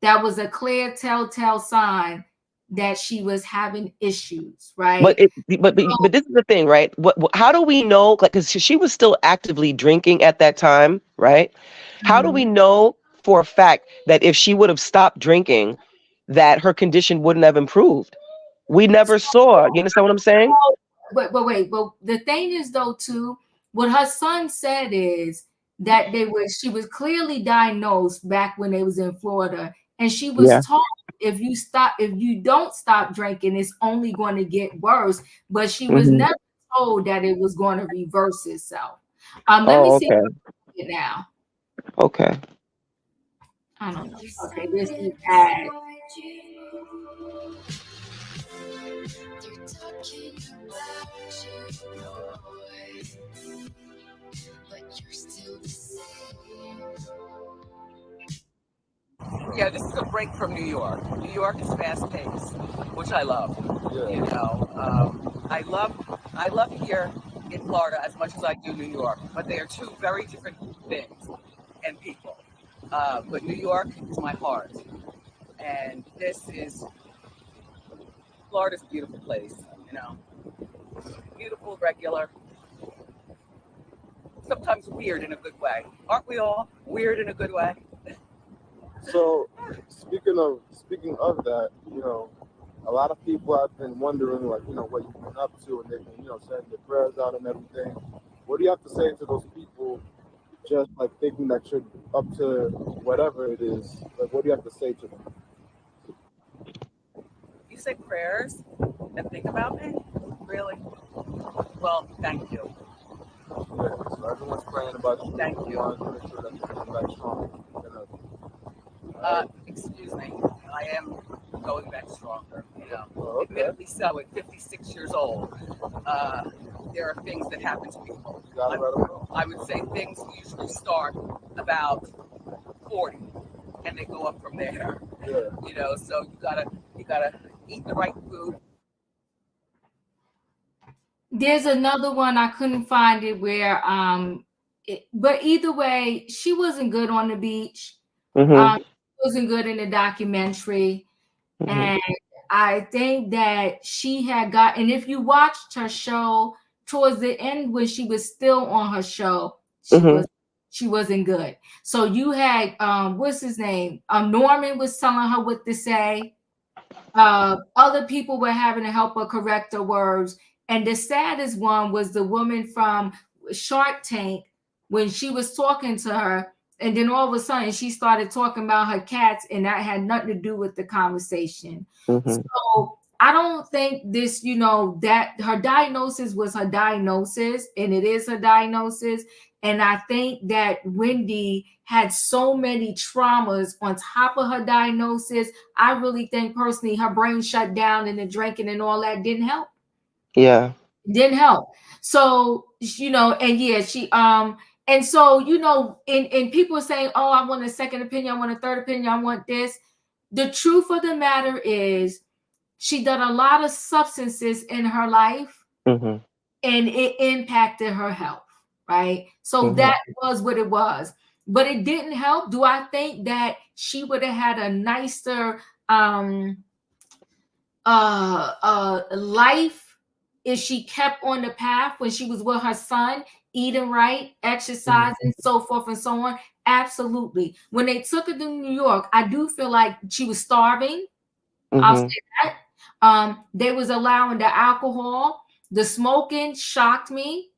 that was a clear telltale sign that she was having issues, right? But this is the thing, right? How do we know? Like, because she was still actively drinking at that time, right? How do we know for a fact that if she would have stopped drinking, that her condition wouldn't have improved? We never saw. You understand what I'm saying? But wait. But the thing is, though, too, what her son said is that she was clearly diagnosed back when they was in Florida, and she was told if you don't stop drinking, it's only going to get worse. But she was never told that it was going to reverse itself. Let me see it now. Okay. I don't know. Okay, this is ad. Yeah, this is a break from New York. New York is fast paced, which I love. Yeah. You know, I love here in Florida as much as I do New York, but they are two very different things and people. But New York is my heart, and Florida's a beautiful place. You know, beautiful, regular, sometimes weird in a good way. Aren't we all weird in a good way? So, speaking of that, you know, a lot of people have been wondering, like, you know, what you've been up to, and they've been, you know, sending their prayers out and everything. What do you have to say to those people, just like thinking that you're up to whatever it is? Like, what do you have to say to them? You say prayers and think about me? Really? Well, thank you. Yeah, so everyone's praying about you. Thank you. Want to make sure that you come back strong. Excuse me. I am going back stronger. You know, okay. Admittedly so. At 56 years old, there are things that happen to people. I would say things usually start about 40, and they go up from there. Yeah. You know, so you gotta eat the right food. There's another one I couldn't find it where but either way, she wasn't good on the beach. Wasn't good in the documentary. And I think that she had got, and if you watched her show towards the end when she was still on her show, she wasn't good. So you had what's his name? Norman was telling her what to say. Other people were having to help her correct her words. And the saddest one was the woman from Shark Tank when she was talking to her. And then all of a sudden she started talking about her cats, and that had nothing to do with the conversation. So I don't think this, you know, that her diagnosis was her diagnosis, and it is her diagnosis. And I think that Wendy had so many traumas on top of her diagnosis. I really think personally her brain shut down, and the drinking and all that didn't help. Yeah. Didn't help. So, you know, and yeah, she and so, you know, and people are saying, oh, I want a second opinion, I want a third opinion, I want this. The truth of the matter is she done a lot of substances in her life, and it impacted her health, right? So that was what it was. But it didn't help. Do I think that she would have had a nicer life if she kept on the path when she was with her son, eating right, exercising, so forth and so on? Absolutely. When they took her to New York, I do feel like she was starving. I'll say that. They was allowing the alcohol, the smoking shocked me.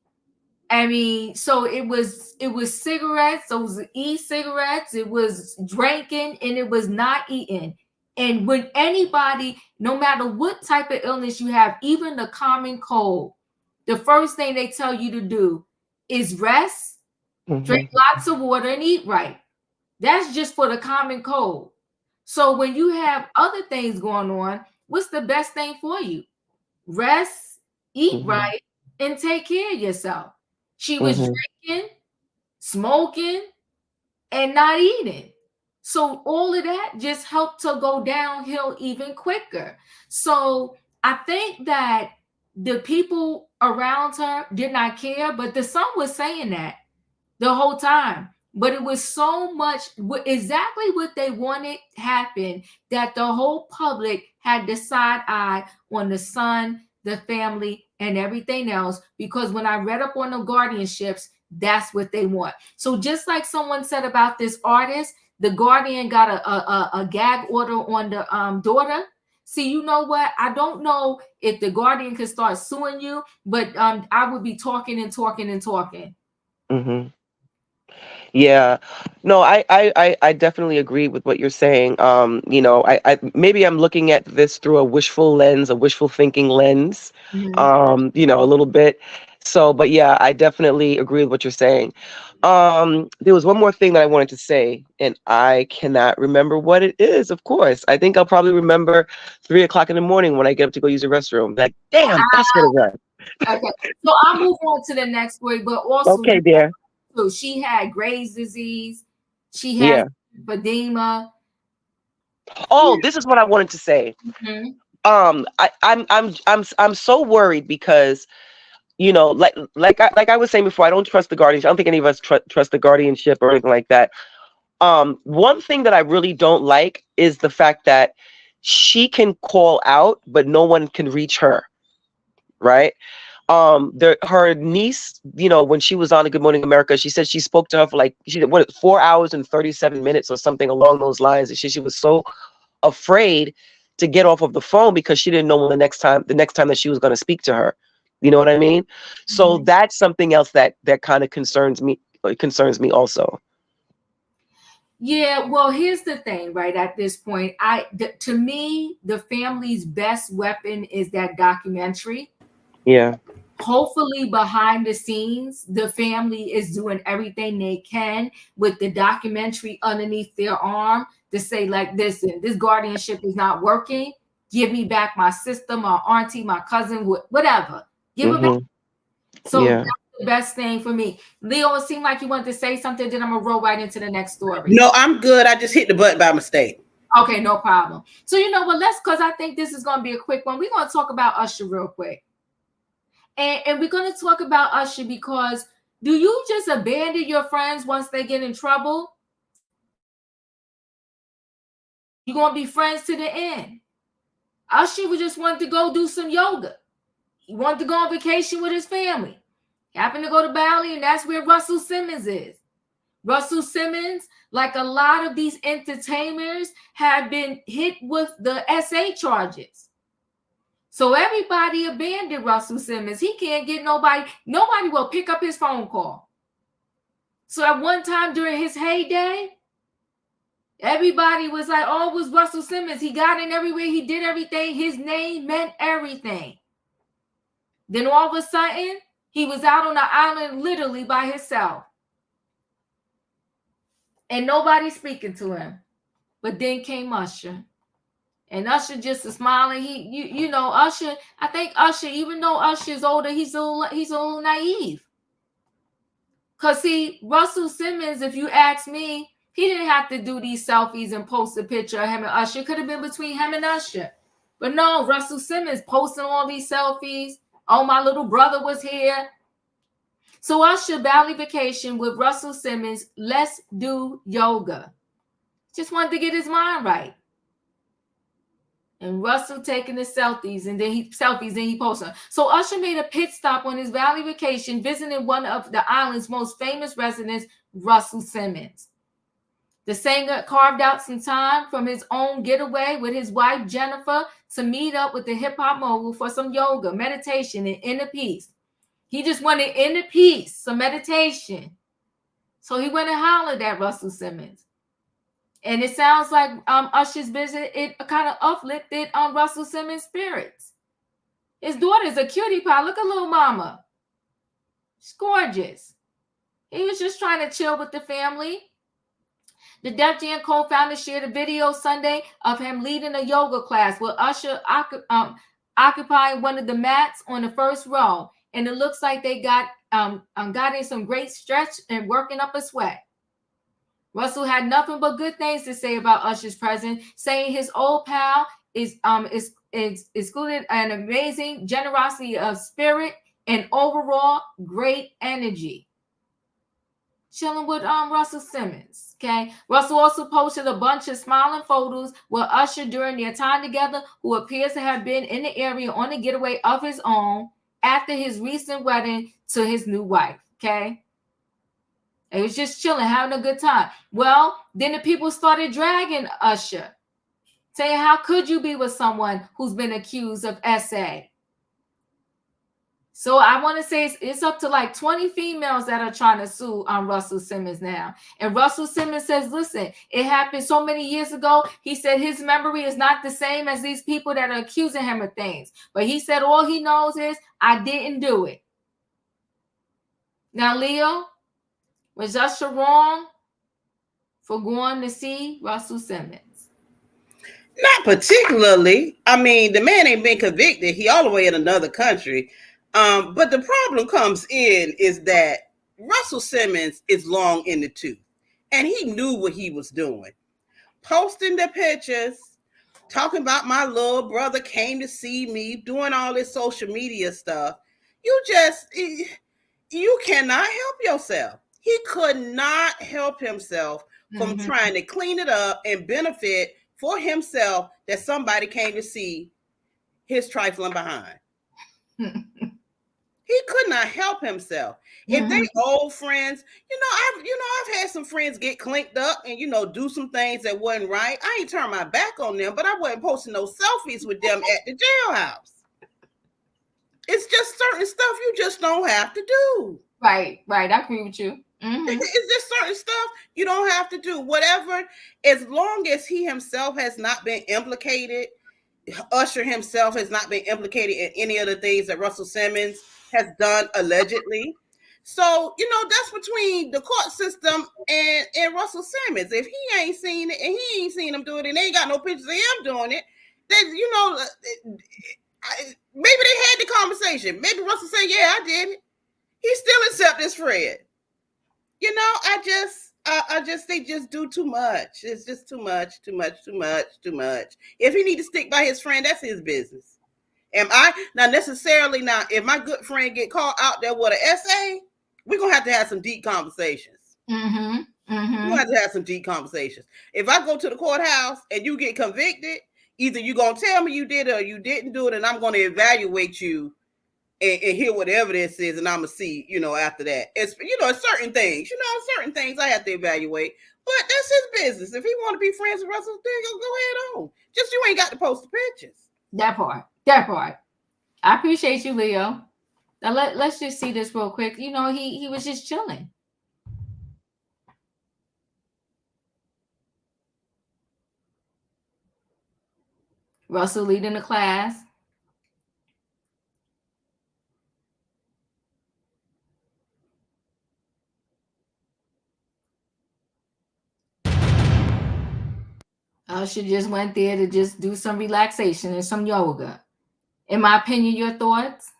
I mean, so it was cigarettes, those e-cigarettes, it was drinking, and it was not eating. And when anybody, no matter what type of illness you have, even the common cold, the first thing they tell you to do is rest, drink lots of water, and eat right. That's just for the common cold. So when you have other things going on, what's the best thing for you? Rest, eat right, and take care of yourself. She was drinking, smoking, and not eating. So all of that just helped to go downhill even quicker. So I think that the people around her did not care, but the son was saying that the whole time. But it was so much exactly what they wanted happen that the whole public had the side eye on the son, the family, and everything else. Because when I read up on the guardianships, that's what they want. So just like someone said about this artist, the Guardian got a gag order on the daughter. See, you know what? I don't know if the Guardian could start suing you, but I would be talking and talking and talking. Yeah. No, I definitely agree with what you're saying. I maybe I'm looking at this through a wishful lens, a wishful thinking lens, a little bit. So, but yeah, I definitely agree with what you're saying. There was one more thing that I wanted to say, and I cannot remember what it is, of course. I think I'll probably remember 3 o'clock in the morning when I get up to go use the restroom. Like, damn, that's what it was. Okay, so I'll move on to the next story, but also Okay, dear. so she had Graves' disease, she has Yeah. edema. Oh, this is what I wanted to say. I'm so worried because like I was saying before, I don't trust the guardianship. I don't think any of us trust the guardianship or anything like that. One thing that I really don't like is the fact that she can call out, but no one can reach her. Right? Her niece, when she was on a Good Morning America, she said she spoke to her for 4 hours and 37 minutes or something along those lines. And she was so afraid to get off of the phone because she didn't know when the next time that she was going to speak to her. You know what I mean? So that's something else that kind of concerns me. It concerns me also. Yeah, well, here's the thing, right? At this point, to me, the family's best weapon is that documentary. Yeah. Hopefully, behind the scenes, the family is doing everything they can with the documentary underneath their arm to say, like, listen, this guardianship is not working. Give me back my sister, my auntie, my cousin, whatever. Give it back. So that's the best thing for me. Leo, it seemed like you wanted to say something, then I'm going to roll right into the next story. No, I'm good. I just hit the button by mistake. Okay, no problem. So, you know what? Because I think this is going to be a quick one. We're going to talk about Usher real quick. And we're going to talk about Usher because do you just abandon your friends once they get in trouble? You're going to be friends to the end. Usher just wanted to go do some yoga. He wanted to go on vacation with his family. He happened to go to Bali, and that's where Russell Simmons is. Russell Simmons, like a lot of these entertainers, have been hit with the SA charges. So everybody abandoned Russell Simmons. He can't get nobody. Nobody will pick up his phone call. So at one time during his heyday, everybody was like, oh, it was Russell Simmons. He got in everywhere. He did everything. His name meant everything. Then all of a sudden, he was out on the island literally by himself. And nobody speaking to him. But then came Usher. And Usher just a smiling. Usher, I think Usher, even though Usher's older, he's a little naive. Because see, Russell Simmons, if you ask me, he didn't have to do these selfies and post a picture of him and Usher. It could have been between him and Usher. But no, Russell Simmons posting all these selfies. Oh, my little brother was here. So Usher, Bali vacation with Russell Simmons. Let's do yoga. Just wanted to get his mind right. And Russell taking the selfies, and then he posted. So Usher made a pit stop on his Bali vacation, visiting one of the island's most famous residents, Russell Simmons. The singer carved out some time from his own getaway with his wife, Jennifer, to meet up with the hip-hop mogul for some yoga, meditation, and inner peace. He just wanted inner peace, some meditation. So he went and hollered at Russell Simmons. And it sounds like Usher's visit, it kind of uplifted on Russell Simmons' spirits. His daughter's a cutie pie. Look at little mama. She's gorgeous. He was just trying to chill with the family. The Def Jam co-founder shared a video Sunday of him leading a yoga class with Usher occupying one of the mats on the first row. And it looks like they got in some great stretch and working up a sweat. Russell had nothing but good things to say about Usher's presence, saying his old pal is excluded an amazing generosity of spirit and overall great energy. Chilling with Russell Simmons. Okay. Russell also posted a bunch of smiling photos with Usher during their time together, who appears to have been in the area on a getaway of his own after his recent wedding to his new wife. Okay. It was just chilling, having a good time. Well, then the people started dragging Usher, saying, how could you be with someone who's been accused of SA? So I want to say it's up to like 20 females that are trying to sue Russell Simmons now. And Russell Simmons says, listen, it happened so many years ago. He said his memory is not the same as these people that are accusing him of things. But he said all he knows is I didn't do it. Now, Leo, was Usher wrong for going to see Russell Simmons? Not particularly. I mean, the man ain't been convicted. He all the way in another country. But the problem comes in is that Russell Simmons is long in the tooth. And he knew what he was doing. Posting the pictures, talking about my little brother came to see me, doing all this social media stuff. You cannot help yourself. He could not help himself from trying to clean it up and benefit for himself that somebody came to see his trifling behind. He could not help himself. If they old friends, I've had some friends get clinked up and do some things that wasn't right. I ain't turned my back on them, but I wasn't posting no selfies with them at the jailhouse. It's just certain stuff you just don't have to do. Right. I agree with you. It's just certain stuff you don't have to do. Whatever, as long as he himself has not been implicated, Usher himself has not been implicated in any of the things that Russell Simmons has done allegedly. So, that's between the court system and Russell Simmons. If he ain't seen it and he ain't seen him do it and they ain't got no pictures of him doing it, then, maybe they had the conversation. Maybe Russell said, yeah, I did it. He still accept his friend. I just they just do too much. It's just too much. If he need to stick by his friend, that's his business. Am I not necessarily now? If my good friend get caught out there with an essay, we're gonna have to have some deep conversations. We're gonna have to have some deep conversations. If I go to the courthouse and you get convicted, either you're gonna tell me you did it or you didn't do it, and I'm gonna evaluate you and hear what the evidence is, and I'm gonna see, after that. It's certain things I have to evaluate. But that's his business. If he want to be friends with Russell, then go ahead on. Just you ain't got to post the pictures. That part. I appreciate you, Leo. Now let's just see this real quick. He was just chilling. Russell leading the class. Usher just went there to just do some relaxation and some yoga. In my opinion, your thoughts?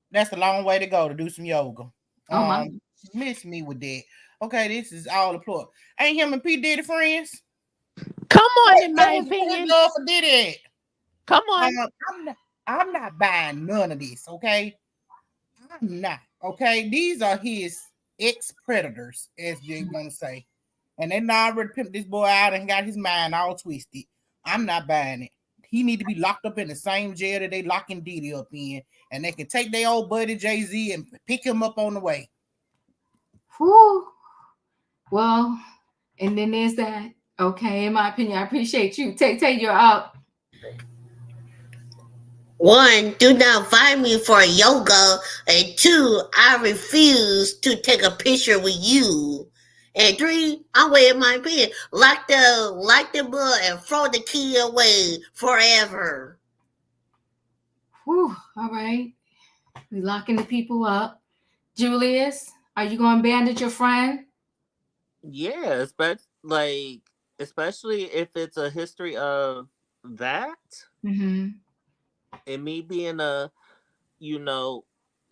That's a long way to go to do some yoga. Oh my! Miss me with that. Okay, this is all the plot. Ain't him and P Diddy friends? Come on, in my opinion. For Diddy. Come on. I'm not buying none of this. Okay, I'm not. Okay, these are his ex-predators, as they want to say. And they already pimped this boy out and got his mind all twisted. I'm not buying it. He need to be locked up in the same jail that they locking Diddy up in, and they can take their old buddy Jay-Z and pick him up on the way. Whew. Well, and then there's that. Okay, in my opinion, I appreciate you. Take you're up. 1, do not find me for yoga, and 2, I refuse to take a picture with you. And 3, I'm waiting my opinion. Lock the book and throw the key away forever. Whew. All right. We locking the people up. Julius, are you going to bandage your friend? Yeah, especially if it's a history of that. And me being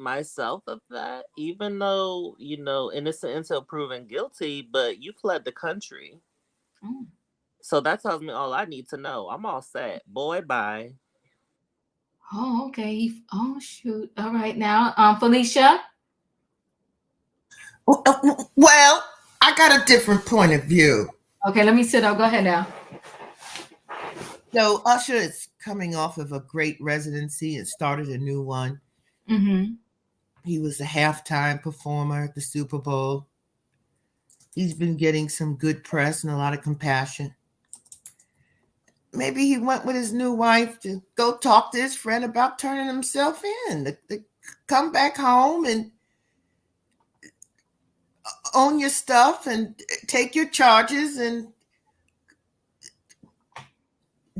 myself of that, even though, innocent until proven guilty, but you fled the country. So that tells me all I need to know. I'm all set. Boy, bye. Oh, okay. Oh, shoot. All right. Now, Felicia? Well, I got a different point of view. Okay, let me sit up. Go ahead now. So Usher is coming off of a great residency and started a new one. He was a halftime performer at the Super Bowl. He's been getting some good press and a lot of compassion. maybe he went with his new wife to go talk to his friend about turning himself in, to come back home and own your stuff and take your charges and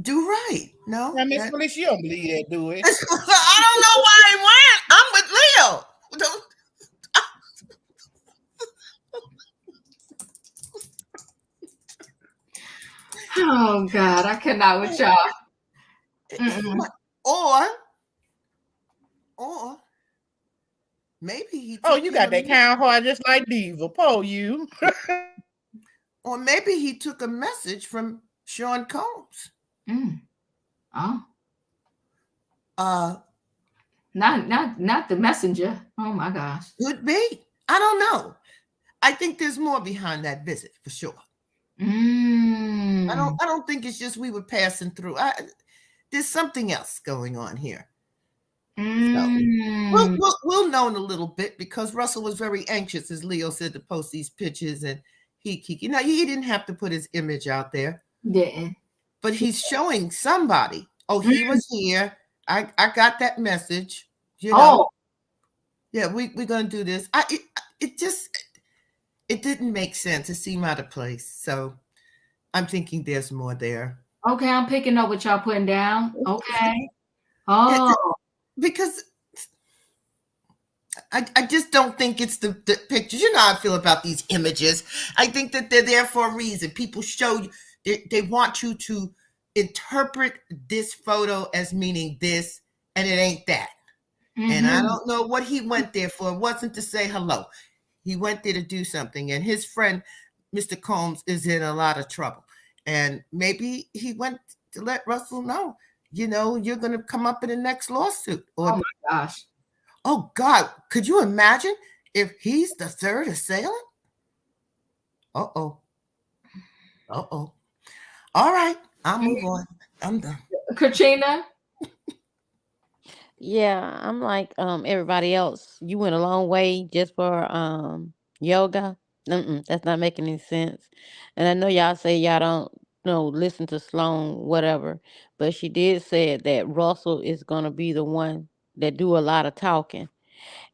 do right. No, Now, Miss Felicia, you don't believe that, do it? I don't know why he went. I'm with Leo. Oh God, I cannot with y'all. Mm-mm. Or maybe he. Oh, you got that kind heart just like Diva. Po you. Or maybe he took a message from Sean Combs. Oh. Not the messenger. Oh my gosh. Could be. I don't know. I think there's more behind that visit for sure. I don't think it's just we were passing through. There's something else going on here. So we'll know in a little bit, because Russell was very anxious, as Leo said, to post these pictures, and he didn't have to put his image out there. Yeah. But he's showing somebody. Oh, he was here. I got that message. You know. Oh. Yeah, we're gonna do this. It didn't make sense. It seemed out of place. So I'm thinking there's more there. Okay, I'm picking up what y'all putting down. Okay. Oh. Because I just don't think it's the pictures. You know how I feel about these images. I think that they're there for a reason. People show you, they want you to interpret this photo as meaning this, and it ain't that. And I don't know what he went there for. It wasn't to say hello. He went there to do something. And his friend, Mr. Combs, is in a lot of trouble. And maybe he went to let Russell know, you're going to come up in the next lawsuit. Or, oh, my gosh. Oh, God. Could you imagine if he's the third assailant? Uh-oh. All right. I'll move on. I'm done. Katrina? Yeah, I'm like everybody else. You went a long way just for yoga. That's not making any sense. And I know y'all say y'all don't listen to Sloan, whatever, but she did say that Russell is gonna be the one that do a lot of talking.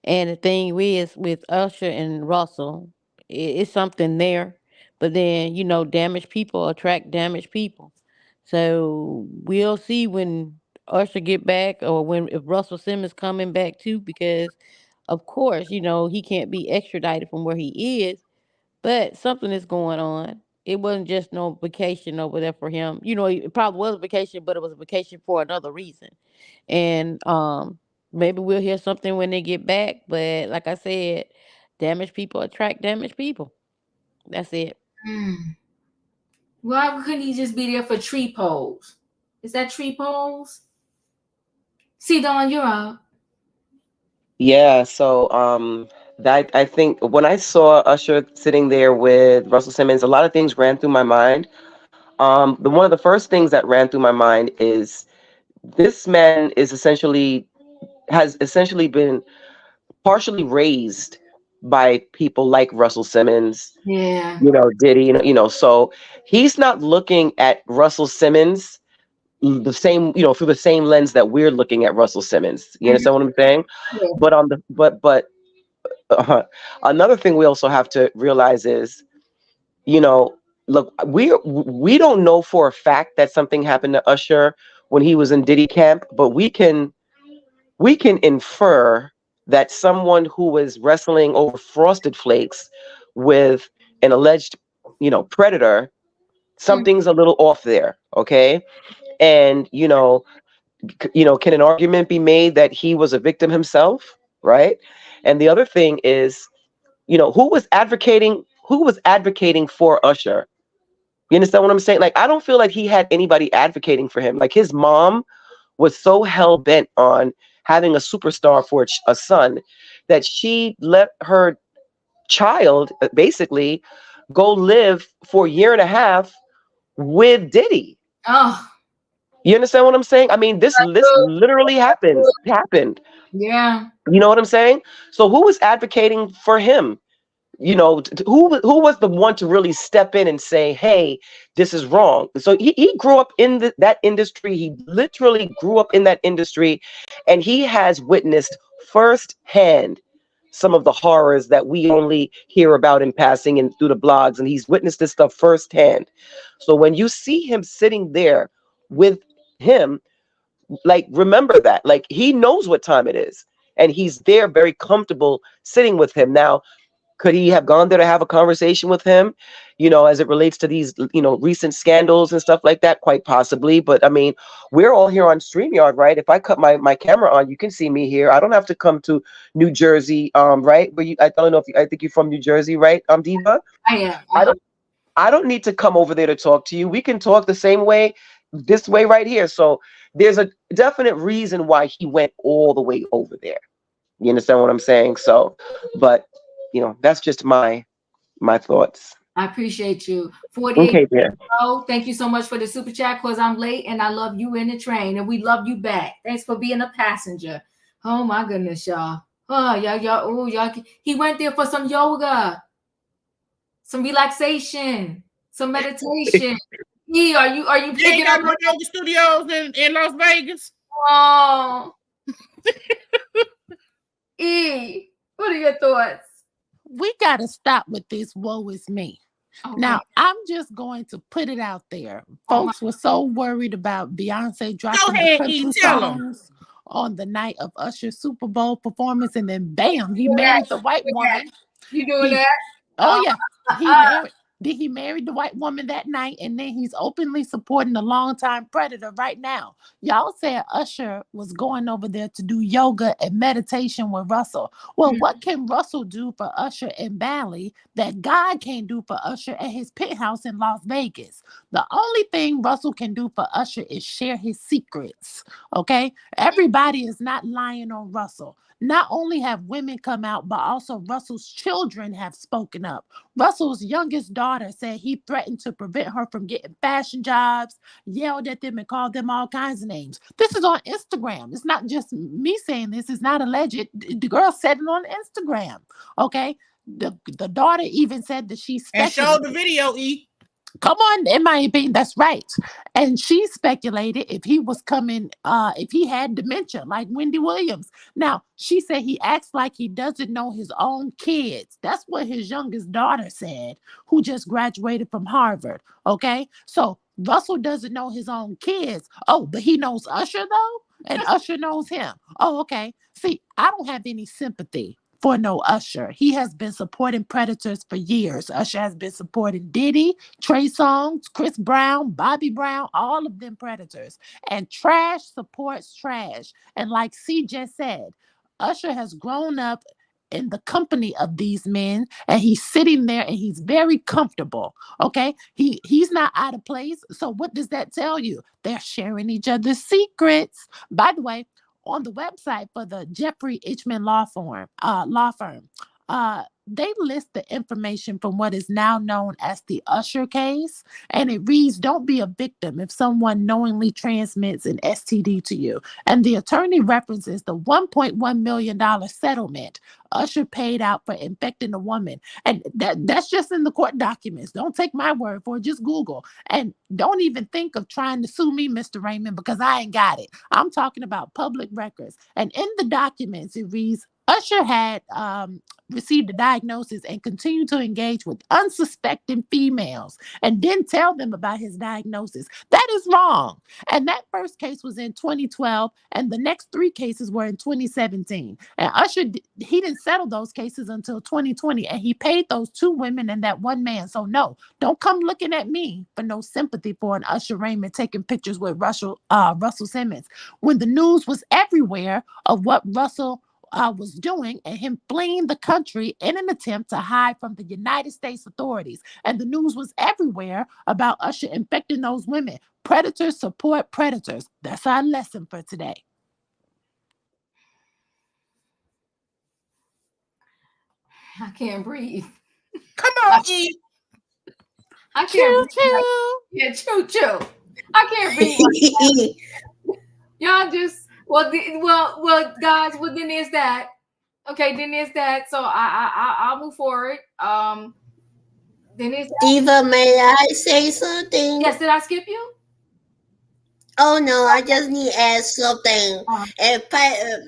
And the thing is, with Usher and Russell, it's something there. But then, damaged people attract damaged people. So we'll see when Usher get back, or if Russell Simmons coming back too, because of course, he can't be extradited from where he is. But something is going on. It wasn't just no vacation over there for him. It probably was a vacation, but it was a vacation for another reason. And maybe we'll hear something when they get back. But like I said, damaged people attract damaged people. That's it. Why couldn't he just be there for tree poles? Is that tree poles? See, Dawn, you're up. Yeah, so that I think when I saw Usher sitting there with Russell Simmons, a lot of things ran through my mind. One of the first things that ran through my mind is this man has essentially been partially raised by people like Russell Simmons, Yeah. Diddy, so he's not looking at Russell Simmons the same, through the same lens that we're looking at Russell Simmons. You understand what I'm saying? Yeah. But another thing we also have to realize is, look, we don't know for a fact that something happened to Usher when he was in Diddy camp, but we can infer that someone who was wrestling over Frosted Flakes with an alleged, predator, something's a little off there. Okay. And, can an argument be made that he was a victim himself? Right. And the other thing is, who was advocating for Usher? You understand what I'm saying? Like, I don't feel like he had anybody advocating for him. Like, his mom was so hell bent on having a superstar for a son that she let her child basically go live for a year and a half with Diddy. Oh. You understand what I'm saying? I mean, this literally happened. Yeah. You know what I'm saying? So who was advocating for him? who was the one to really step in and say, hey, this is wrong? So he grew up in that industry. He literally grew up in that industry, and he has witnessed firsthand some of the horrors that we only hear about in passing and through the blogs, and he's witnessed this stuff firsthand. So when you see him sitting there with him, like, remember that, like, he knows what time it is, and he's there very comfortable sitting with him. Now, could he have gone there to have a conversation with him, as it relates to these, recent scandals and stuff like that? Quite possibly. But I mean, we're all here on StreamYard, right? If I cut my camera on, you can see me here. I don't have to come to New Jersey, right? But I don't know I think you're from New Jersey, right, Diva? I am. I don't need to come over there to talk to you. We can talk the same way, this way right here. So there's a definite reason why he went all the way over there. You understand what I'm saying? So, but that's just my thoughts. I appreciate you. 48. Okay, dear. Thank you so much for the super chat, because I'm late and I love you in the train and we love you back. Thanks for being a passenger. Oh my goodness, y'all. Oh, y'all. He went there for some yoga, some relaxation, some meditation. Are you picking up no yoga studios in Las Vegas? Oh. What are your thoughts? We got to stop with this woe is me. Okay. Now, I'm just going to put it out there. Folks were so worried about Beyonce dropping the country songs on the night of Usher's Super Bowl performance, and then bam, he married the white woman. You doing that? Oh, yeah. He married the white woman that night, and then he's openly supporting the longtime predator right now. Y'all said Usher was going over there to do yoga and meditation with Russell. Well, what can Russell do for Usher in Bali that God can't do for Usher at his penthouse in Las Vegas? The only thing Russell can do for Usher is share his secrets, okay? Everybody is not lying on Russell. Not only have women come out, but also Russell's children have spoken up. Russell's youngest daughter said he threatened to prevent her from getting fashion jobs, yelled at them and called them all kinds of names. This is on Instagram. It's not just me saying this. It's not alleged. The girl said it on Instagram. Okay. The daughter even said that she speculated. And showed the video, E. Come on, in my opinion, that's right. And she speculated if he was coming, if he had dementia, like Wendy Williams. Now, she said he acts like he doesn't know his own kids. That's what his youngest daughter said, who just graduated from Harvard. Okay, so Russell doesn't know his own kids. Oh, but he knows Usher, though? And Usher knows him. Oh, okay. See, I don't have any sympathy for no Usher. He has been supporting predators for years. Usher has been supporting Diddy, Trey Songz, Chris Brown, Bobby Brown, all of them predators. And trash supports trash. And like C just said, Usher has grown up in the company of these men, and he's sitting there and he's very comfortable. Okay, he's not out of place. So what does that tell you? They're sharing each other's secrets. By the way, on the website for the Jeffrey Itchman law firm, they list the information from what is now known as the Usher case, and it reads, don't be a victim if someone knowingly transmits an STD to you. And the attorney references the $1.1 million settlement Usher paid out for infecting a woman. And that's just in the court documents. Don't take my word for it. Just Google. And don't even think of trying to sue me, Mr. Raymond, because I ain't got it. I'm talking about public records. And in the documents, it reads, Usher had received a diagnosis and continued to engage with unsuspecting females and didn't tell them about his diagnosis. That is wrong. And that first case was in 2012, and the next 3 cases were in 2017. And Usher, he didn't settle those cases until 2020, and he paid those 2 women and that 1 man. So no, don't come looking at me for no sympathy for an Usher Raymond taking pictures with Russell Simmons, when the news was everywhere of what Russell was doing and him fleeing the country in an attempt to hide from the United States authorities. And the news was everywhere about Usher infecting those women. Predators support predators. That's our lesson for today. I can't breathe. Come on, E. I can't choo. Yeah, choo. I can't breathe. Y'all just well, guys. Well, then there's that. Okay, then there's that. So I'll move forward. Then there's that. Diva, may I say something? Yes, did I skip you? Oh no, I just need to add something. Uh-huh. And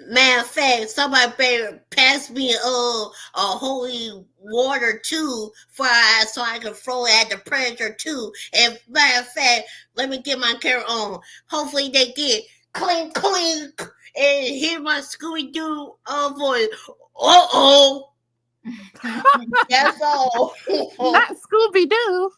matter of fact, somebody better pass me a holy water too, so I can throw it at the predator too. And matter of fact, let me get my camera on. Hopefully they get clink clink and hear my Scooby Doo voice. Oh. That's all. Not Scooby Doo.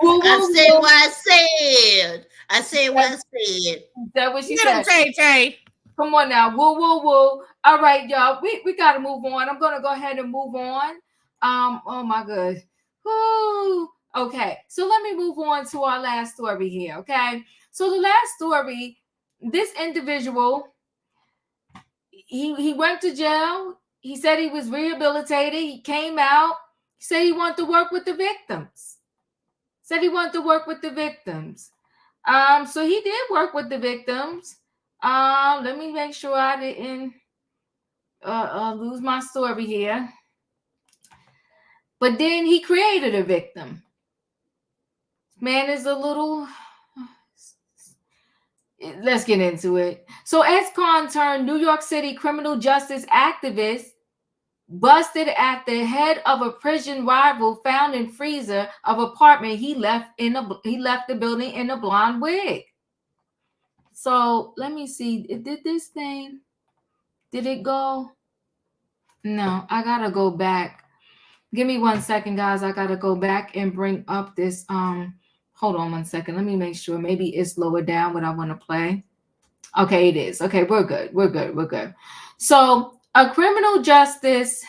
I said what I said. I said what I said. Is that what she Get him, said? Tay. Come on now. Woo, woo, woo. All right, y'all. We got to move on. I'm going to go ahead and move on. Oh, my God. Woo. Okay. So let me move on to our last story here, okay? So the last story, this individual, he went to jail. He said he was rehabilitated. He came out. He said he wanted to work with the victims. So he did work with the victims. Let me make sure I didn't lose my story here. But then he created a victim. Man is a little. Let's get into it. So ex-con turned New York City criminal justice activist busted at the head of a prison rival found in freezer of apartment he left the building in a blonde wig. So let me see. Did it go? No, I gotta go back. Give me 1 second, guys. I gotta go back and bring up this. Hold on 1 second. Let me make sure. Maybe it's lower down what I want to play. Okay, it is. Okay, we're good. So a criminal justice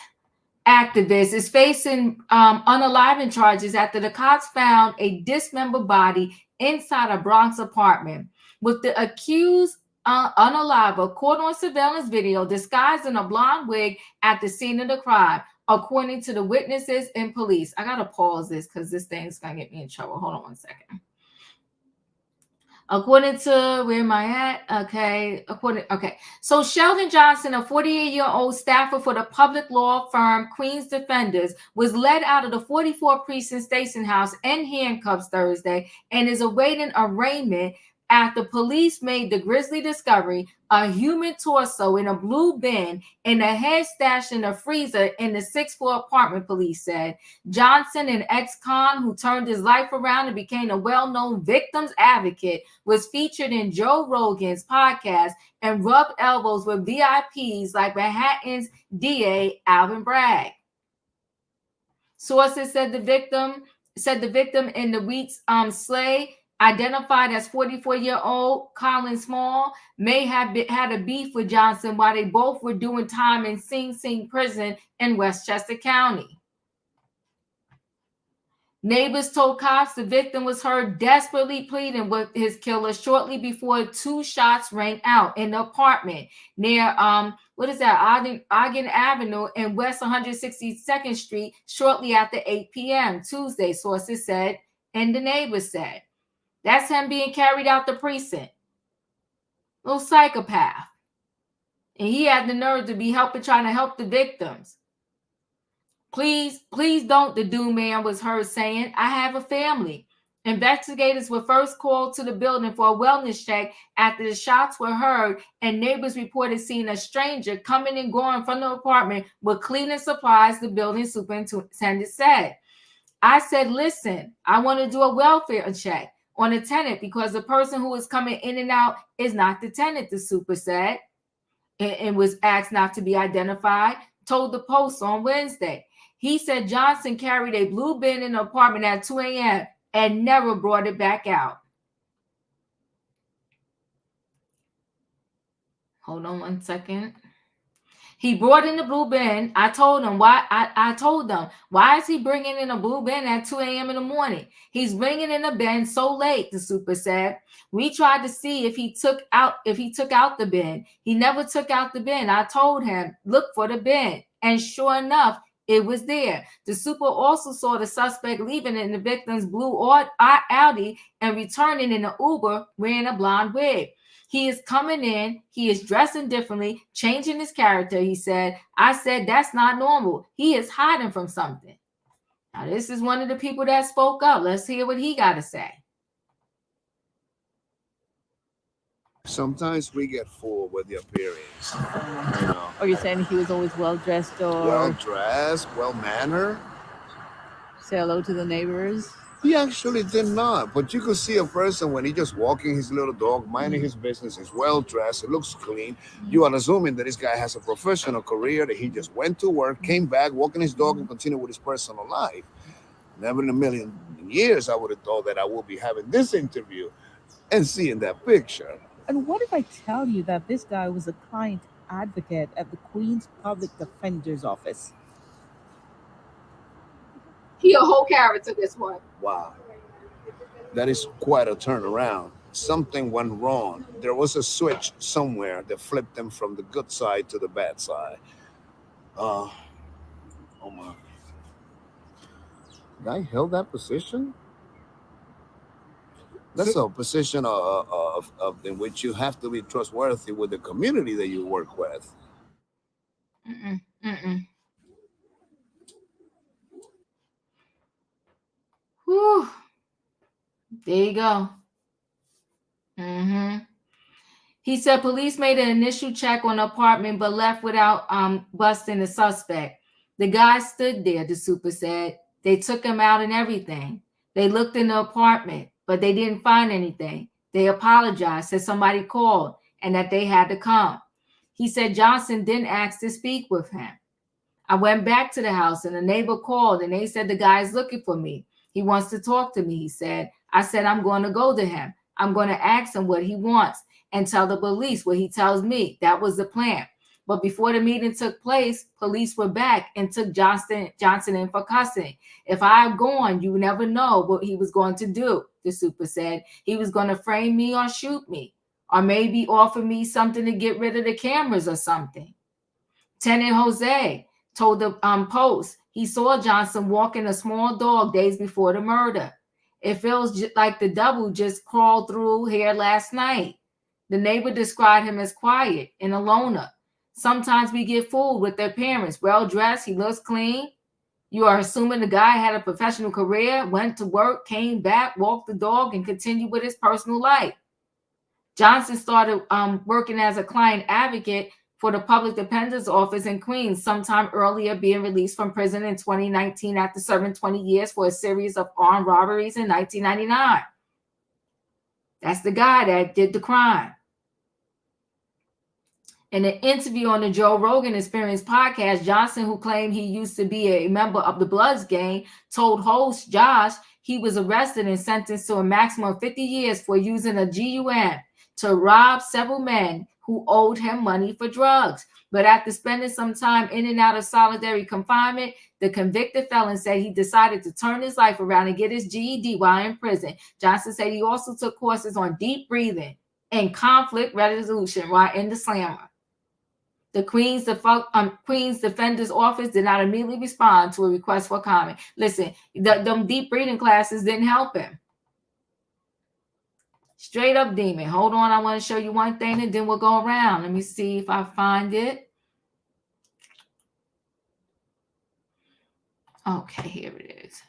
activist is facing unaliving charges after the cops found a dismembered body inside a Bronx apartment, with the accused unalive caught on surveillance video disguised in a blonde wig at the scene of the crime, according to the witnesses and police. I gotta pause this because this thing's gonna get me in trouble. Hold on 1 second. According to where am I at? Okay. So Sheldon Johnson, a 48-year-old staffer for the public law firm Queens Defenders, was led out of the 44 Precinct Station House in handcuffs Thursday and is awaiting arraignment after police made the grisly discovery: a human torso in a blue bin and a head stashed in a freezer in the 6th floor apartment, police said. Johnson, an ex-con who turned his life around and became a well-known victims advocate, was featured in Joe Rogan's podcast and rubbed elbows with VIPs like Manhattan's DA Alvin Bragg. Sources said the victim in the Wheats sleigh, identified as 44-year-old Colin Small, may have had a beef with Johnson while they both were doing time in Sing Sing prison in Westchester County. Neighbors told cops the victim was heard desperately pleading with his killer shortly before 2 shots rang out in the apartment near Ogden Avenue and West 162nd Street shortly after 8 p.m. Tuesday, sources said, and the neighbors said. That's him being carried out the precinct. Little psychopath. And he had the nerve to be trying to help the victims. Please don't, the Doom Man was heard saying. I have a family. Investigators were first called to the building for a wellness check after the shots were heard, and neighbors reported seeing a stranger coming and going from the apartment with cleaning supplies, the building superintendent said. I said, listen, I want to do a welfare check on a tenant because the person who is coming in and out is not the tenant, the super said, and was asked not to be identified, told the Post on Wednesday. He said Johnson carried a blue bin in the apartment at 2 a.m. and never brought it back out. Hold on 1 second. He brought in the blue bin. I told him why. I told them, why is he bringing in a blue bin at 2 a.m. in the morning? He's bringing in a bin so late, the super said. We tried to see if he took out the bin. He never took out the bin. I told him, look for the bin. And sure enough, it was there. The super also saw the suspect leaving in the victim's blue Audi and returning in an Uber wearing a blonde wig. He is coming in, he is dressing differently, changing his character. He said, I said, that's not normal. He is hiding from something. Now, this is one of the people that spoke up. Let's hear what he got to say. Sometimes we get fooled with the appearance. You know, Are you saying he was always well dressed or well dressed, well mannered? say hello to the neighbors? He actually did not, but you could see a person when he just walking his little dog, minding his business, is well dressed, it looks clean. You are assuming that this guy has a professional career, that he just went to work, came back, walking his dog, and continued with his personal life. Never in a million years I would have thought that I would be having this interview and seeing that picture. And what if I tell you that this guy was a client advocate at the Queen's Public Defender's Office? He a whole character, this one. Wow. That is quite a turnaround. Something went wrong. There was a switch somewhere that flipped him from the good side to the bad side. Oh my. Guy held that position? That's a position of in which you have to be trustworthy with the community that you work with. Whew. There you go. He said police made an initial check on the apartment but left without busting the suspect. The guy stood there, the super said. They took him out and everything. They looked in the apartment, but they didn't find anything. They apologized, said somebody called and that they had to come. He said Johnson didn't ask to speak with him. I went back to the house and a neighbor called and they said the guy is looking for me. He wants to talk to me, he said. I said, I'm going to go to him. I'm going to ask him what he wants and tell the police what he tells me. That was the plan. But before the meeting took place, police were back and took Johnson in for custody. If I had gone, you never know what he was going to do, the super said. He was going to frame me or shoot me, or maybe offer me something to get rid of the cameras or something. Tenant Jose told the Post he saw Johnson walking a small dog days before the murder. It feels like the devil just crawled through here last night. The neighbor described him as quiet and a loner. Sometimes we get fooled with their parents. Well dressed, he looks clean. You are assuming the guy had a professional career, went to work, came back, walked the dog, and continued with his personal life. Johnson started working as a client advocate for the Public Defender's Office in Queens sometime earlier, being released from prison in 2019 after serving 20 years for a series of armed robberies in 1999. That's the guy that did the crime. In an interview on the Joe Rogan Experience podcast, Johnson, who claimed he used to be a member of the Bloods gang, told host Josh he was arrested and sentenced to a maximum of 50 years for using a GUN to rob several men who owed him money for drugs. But after spending some time in and out of solitary confinement, the convicted felon said he decided to turn his life around and get his GED while in prison. Johnson said he also took courses on deep breathing and conflict resolution while in the slammer. The Queen's Defender's Office did not immediately respond to a request for comment. Listen, them deep breathing classes didn't help him. Straight up demon. Hold on, I want to show you one thing and then we'll go around. Let me see if I find it. Okay, here it is.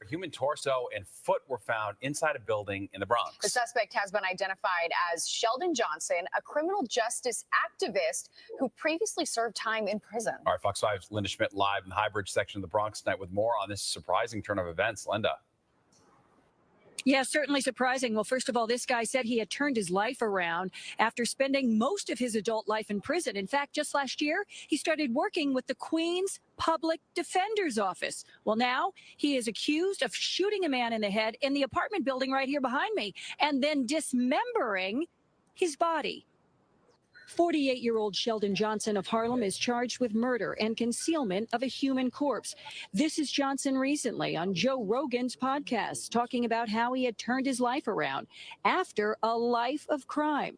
Human torso and foot were found inside a building in the Bronx. The suspect has been identified as Sheldon Johnson, a criminal justice activist who previously served time in prison. All right, Fox 5's Linda Schmidt live in the High Bridge section of the Bronx tonight with more on this surprising turn of events. Linda. Yeah, certainly surprising. Well, first of all, this guy said he had turned his life around after spending most of his adult life in prison. In fact, just last year, he started working with the Queen's Public Defender's Office. Well, now he is accused of shooting a man in the head in the apartment building right here behind me and then dismembering his body. 48-year-old Sheldon Johnson of Harlem is charged with murder and concealment of a human corpse. This is Johnson recently on Joe Rogan's podcast, talking about how he had turned his life around after a life of crime.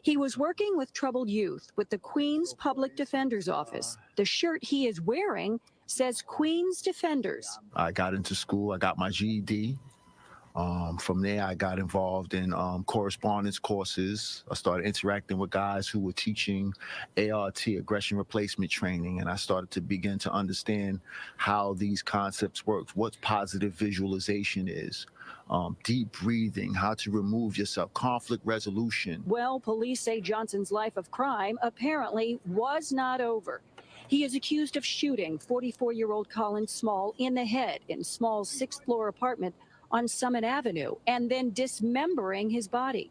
He was working with troubled youth with the Queen's Public Defender's Office. The shirt he is wearing says Queen's Defenders. I got into school, I got my GED, From there, I got involved in correspondence courses. I started interacting with guys who were teaching ART, aggression replacement training, and I started to begin to understand how these concepts work, what positive visualization is, deep breathing, how to remove yourself, conflict resolution. Well, police say Johnson's life of crime apparently was not over. He is accused of shooting 44-year-old Colin Small in the head in Small's sixth-floor apartment on Summit Avenue and then dismembering his body.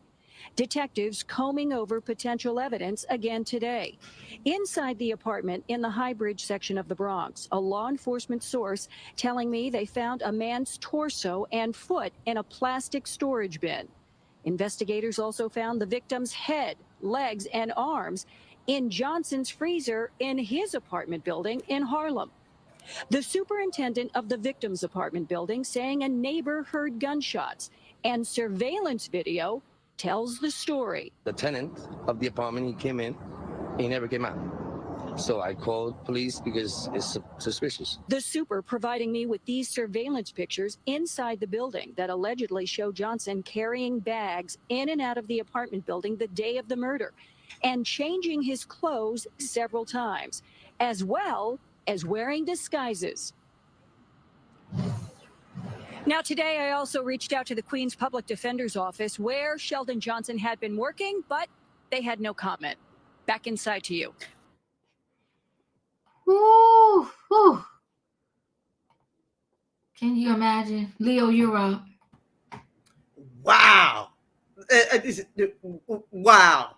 Detectives combing over potential evidence again today. Inside the apartment in the High Bridge section of the Bronx, a law enforcement source telling me they found a man's torso and foot in a plastic storage bin. Investigators also found the victim's head, legs, and arms in Johnson's freezer in his apartment building in Harlem. The superintendent of the victim's apartment building saying a neighbor heard gunshots, and surveillance video tells the story. The tenant of the apartment, he came in, he never came out. So I called police because it's suspicious. The super providing me with these surveillance pictures inside the building that allegedly show Johnson carrying bags in and out of the apartment building the day of the murder and changing his clothes several times, as well as wearing disguises. Now, today, I also reached out to the Queens Public Defender's Office where Sheldon Johnson had been working, but they had no comment. Back inside to you. Ooh, ooh. Can you imagine? Leo, you're up. Wow. Wow.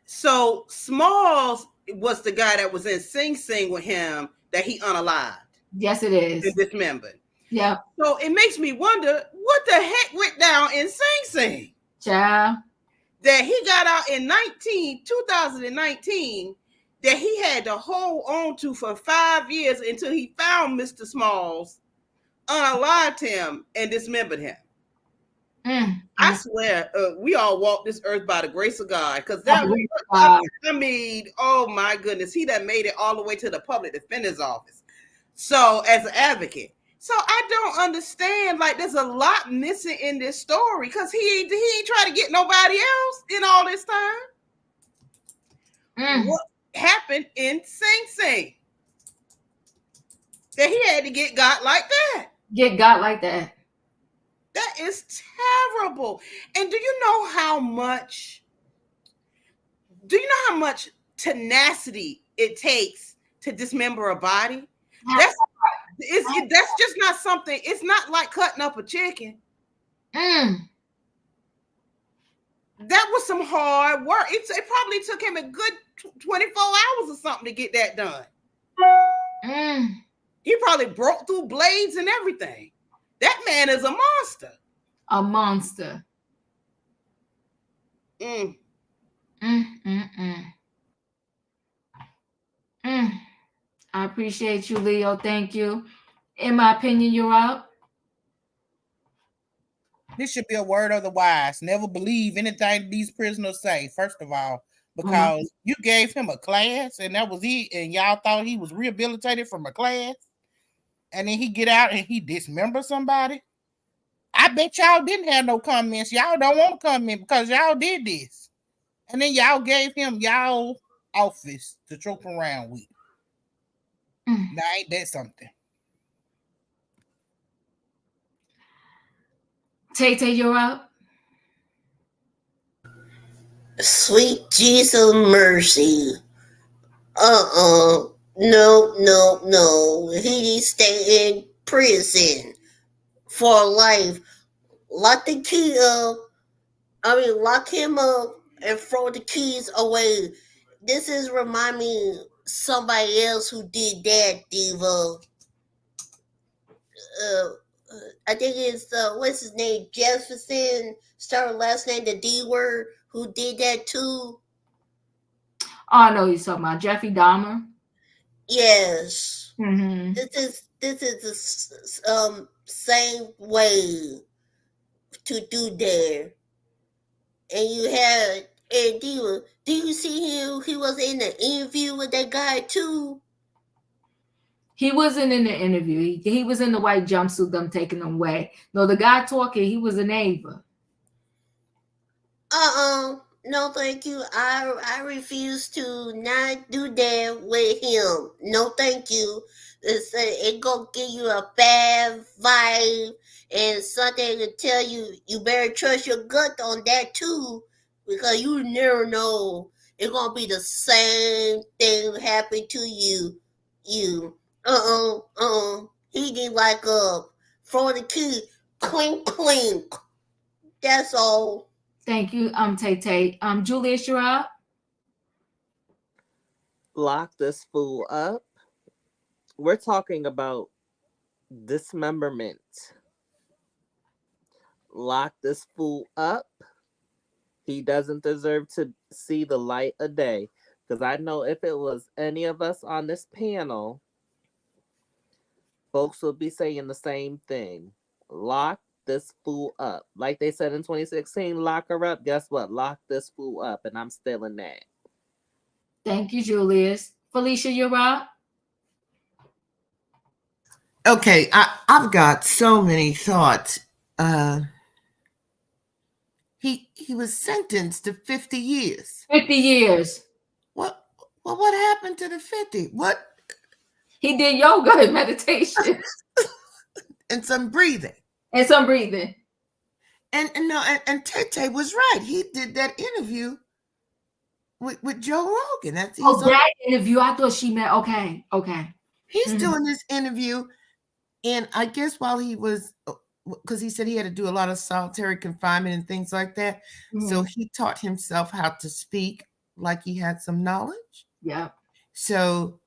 So Smalls was the guy that was in Sing Sing with him that he unalived. Yes, it is. And dismembered. Yeah. So it makes me wonder what the heck went down in Sing Sing. Child. That he got out in 2019 that he had to hold on to for 5 years until he found Mr. Smalls, unalived him, and dismembered him. I swear, we all walk this earth by the grace of God, because that was, I mean, oh my goodness, he done made it all the way to the public defender's office. So, as an advocate, so I don't understand. Like, there's a lot missing in this story because he ain't try to get nobody else in all this time. What happened in Sing Sing that he had to get got like that? Get got like that. That is terrible. And do you know how much tenacity it takes to dismember a body? That's just not something. It's not like cutting up a chicken. That was some hard work. It probably took him a good 24 hours or something to get that done. He probably broke through blades and everything. That man is a monster. A monster. I appreciate you, Leo. Thank you. In my opinion, you're up. This should be a word of the wise. Never believe anything these prisoners say, first of all, because you gave him a class and that was it, and y'all thought he was rehabilitated from a class, and then he get out and he dismember somebody. I bet y'all didn't have no comments. Y'all don't want to comment because y'all did this. And then y'all gave him y'all office to trope around with. Now, ain't that something? Tay, you're up. Sweet Jesus mercy. No. He needs to stay in prison for life. Lock him up and throw the keys away. This is remind me somebody else who did that, Diva. I think it's what's his name? Jefferson, started last name the D word, who did that too. Oh, I know you're talking about Jeffrey Dahmer. Yes. This is the same way to do there. And you had do you see him? He was in the interview with that guy too. He wasn't in the interview. He was in the white jumpsuit, them taking him away. No, the guy talking, he was a neighbor. No, thank you. I refuse to not do that with him. No, thank you. It gonna give you a bad vibe and something to tell you. You better trust your gut on that too, because you never know. It's gonna be the same thing happen to you. He did like throw the key, clink clink. That's all. Thank you, Tay. Julius, you're up. Lock this fool up. We're talking about dismemberment. Lock this fool up. He doesn't deserve to see the light of day. Because I know if it was any of us on this panel, folks would be saying the same thing. Lock this fool up. Like they said in 2016, lock her up. Guess what? Lock this fool up. And I'm still in that. Thank you, Julius. Felicia, you're up. Okay, I've got so many thoughts. He was sentenced to 50 years. 50 years. What happened to the 50? What? He did yoga and meditation. And some breathing. And some breathing. And Tete was right. He did that interview with Joe Rogan. That interview. I thought she meant okay. He's doing this interview, and I guess while he was, because he said he had to do a lot of solitary confinement and things like that. So he taught himself how to speak like he had some knowledge. Yeah. So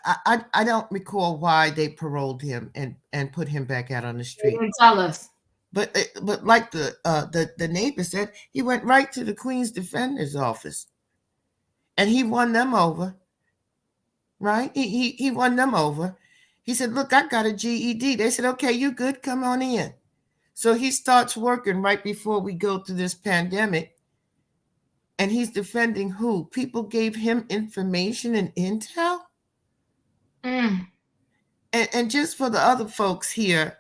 I don't recall why they paroled him and put him back out on the street. They didn't tell us. But like the neighbor said, he went right to the Queen's Defender's office, and he won them over. Right? He won them over. He said, "Look, I got a GED." They said, "Okay, you good? Come on in." So he starts working right before we go through this pandemic, and he's defending who? People gave him information and intel. And just for the other folks here,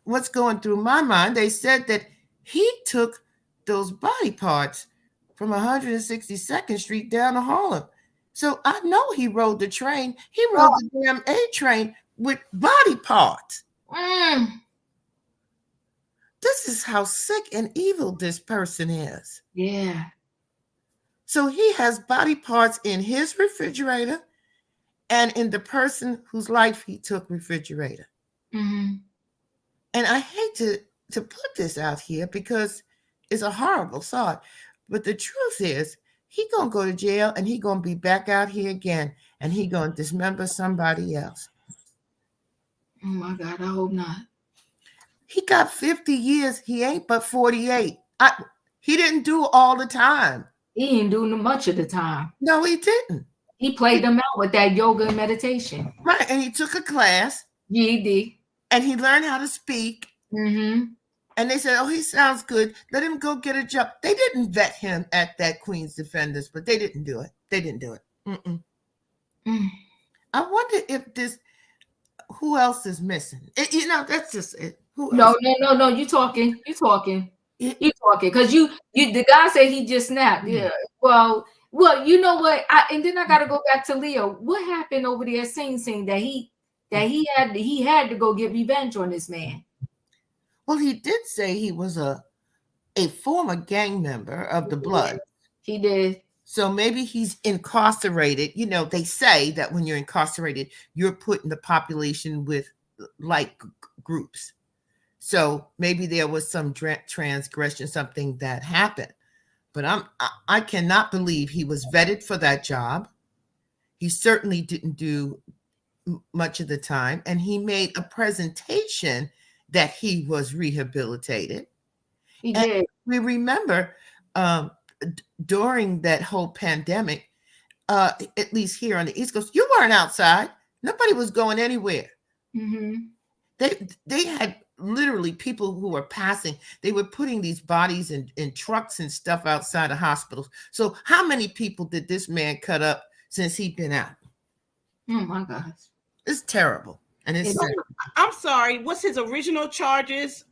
what's going through my mind, they said that he took those body parts from 162nd Street down to Harlem. So I know he rode the train. He rode the damn A train with body parts. This is how sick and evil this person is. Yeah. So he has body parts in his refrigerator and in the person whose life he took refrigerator. And I hate to put this out here because it's a horrible thought. But the truth is, he gonna go to jail and he gonna be back out here again, and he gonna dismember somebody else. Oh my God, I hope not. He got 50 years. He ain't but 48. He didn't do all the time. He didn't do much of the time. No, he didn't. He played them out with that yoga and meditation. Right, and he took a class. GED. And he learned how to speak. And they said, "Oh, he sounds good. Let him go get a job." They didn't vet him at that Queen's Defenders, but they didn't do it. They didn't do it. I wonder if who else is missing? That's just it. No. You talking. Because the guy said he just snapped. Yeah. Well, you know what? And then I got to go back to Leo. What happened over there? Saying that he had to go get revenge on this man. Well, he did say he was a former gang member of the Blood. He did. So maybe he's incarcerated. They say that when you're incarcerated, you're put in the population with like groups. So maybe there was some transgression, something that happened. But I cannot believe he was vetted for that job. He certainly didn't do much of the time. And he made a presentation that he was rehabilitated. He did. And we remember during that whole pandemic, at least here on the East Coast, you weren't outside. Nobody was going anywhere. They had literally people who were passing. They were putting these bodies in trucks and stuff outside of hospitals. So how many people did this man cut up since he'd been out? Oh my gosh. It's terrible. And it's I'm sorry, what's his original charges?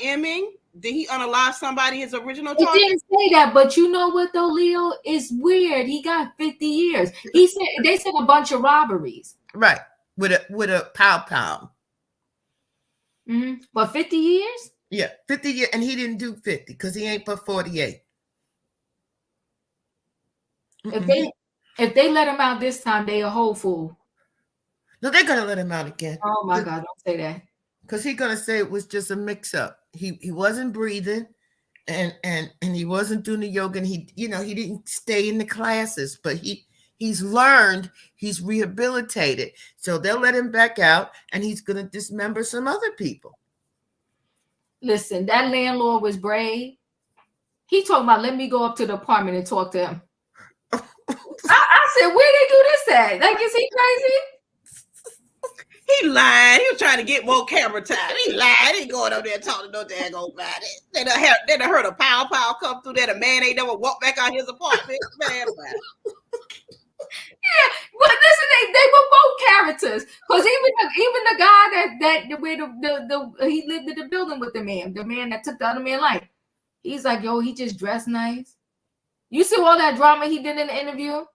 Emming? Did he unalive somebody his original charges? It didn't say that, but you know what though, Leo? It's weird. He got 50 years. He said they said a bunch of robberies. Right. With a pow. Mm-hmm. But 50 years? Yeah, 50 years, and he didn't do 50 because he ain't but 48. If they let him out this time, they a whole fool. No, they're gonna let him out again. Oh my God, don't say that. Because he's gonna say it was just a mix-up. He wasn't breathing and he wasn't doing the yoga, and he didn't stay in the classes, but he's learned, he's rehabilitated. So they'll let him back out, and he's gonna dismember some other people. Listen, that landlord was brave. He talking about, let me go up to the apartment and talk to him. I said, where they do this at? Like, is he crazy? He lied. He was trying to get more camera time. He lied. He going up there talking no daggone about it. They done heard a pow come through there. The man ain't never walked back out his apartment. Man, yeah, but listen, they were both characters. Because even the guy that where he lived in the building with the man that took the other man life, he's like, yo, he just dressed nice. You see all that drama he did in the interview?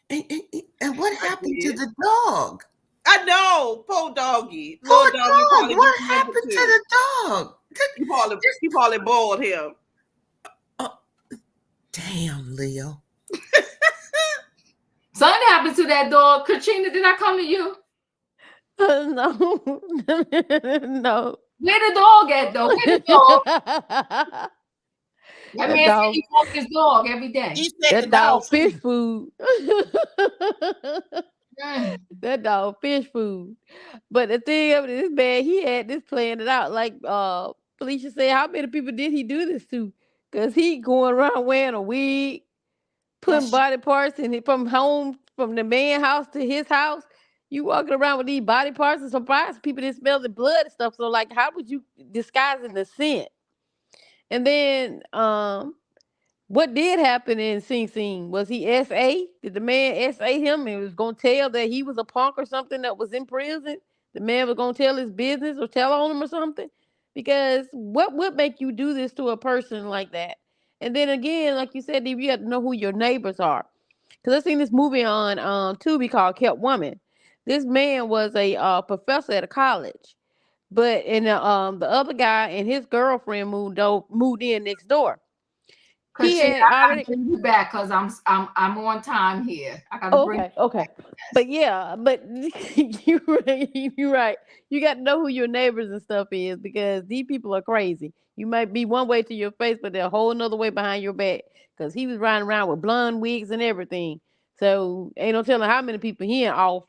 And what happened to the dog? I know, poor doggy. Poor dog. What happened to the dog? He probably boiled him. Damn, Leo. Something happened to that dog. Katrina, did I come to you? No. Where the dog at, though? Where the dog? That man said he walked his dog every day. That dog fish food. That dog fish food. But the thing of it is, man, he had this planned out. Like Felicia said, how many people did he do this to? Because he going around wearing a wig, putting body parts in it from the man's house to his house. You walking around with these body parts, and surprised people didn't smell the blood and stuff. So, like, how would you disguise in the scent? And then what did happen in Sing Sing? Was he S.A.? Did the man S.A. him and was going to tell that he was a punk or something that was in prison? The man was going to tell his business or tell on him or something? Because what would make you do this to a person like that? And then again, like you said, you have to know who your neighbors are. Because I seen this movie on Tubi called Kept Woman. This man was a professor at a college. But the other guy and his girlfriend moved in next door. He had already bring you back because I'm on time here. I gotta bring. Okay. But yeah, but you're right. You got to know who your neighbors and stuff is, because these people are crazy. You might be one way to your face, but they're a whole another way behind your back. Because he was riding around with blonde wigs and everything. So ain't no telling how many people he and off.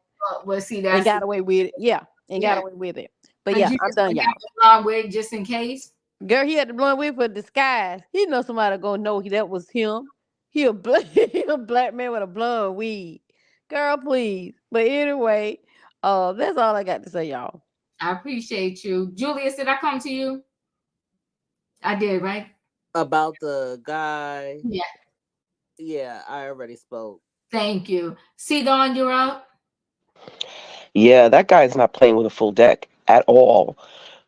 Well, see, that's and got away with it. Yeah, got away with it. But yeah, I'm done, y'all. Blonde wig just in case. Girl, he had the blonde wig for disguise. He know somebody gonna know that was him. He a black man with a blonde wig. Girl, please. But anyway, that's all I got to say, y'all. I appreciate you. Julius, did I come to you? I did, right? About the guy. Yeah. Yeah, I already spoke. Thank you. Sidon, you're up. Yeah, that guy's not playing with a full deck at all.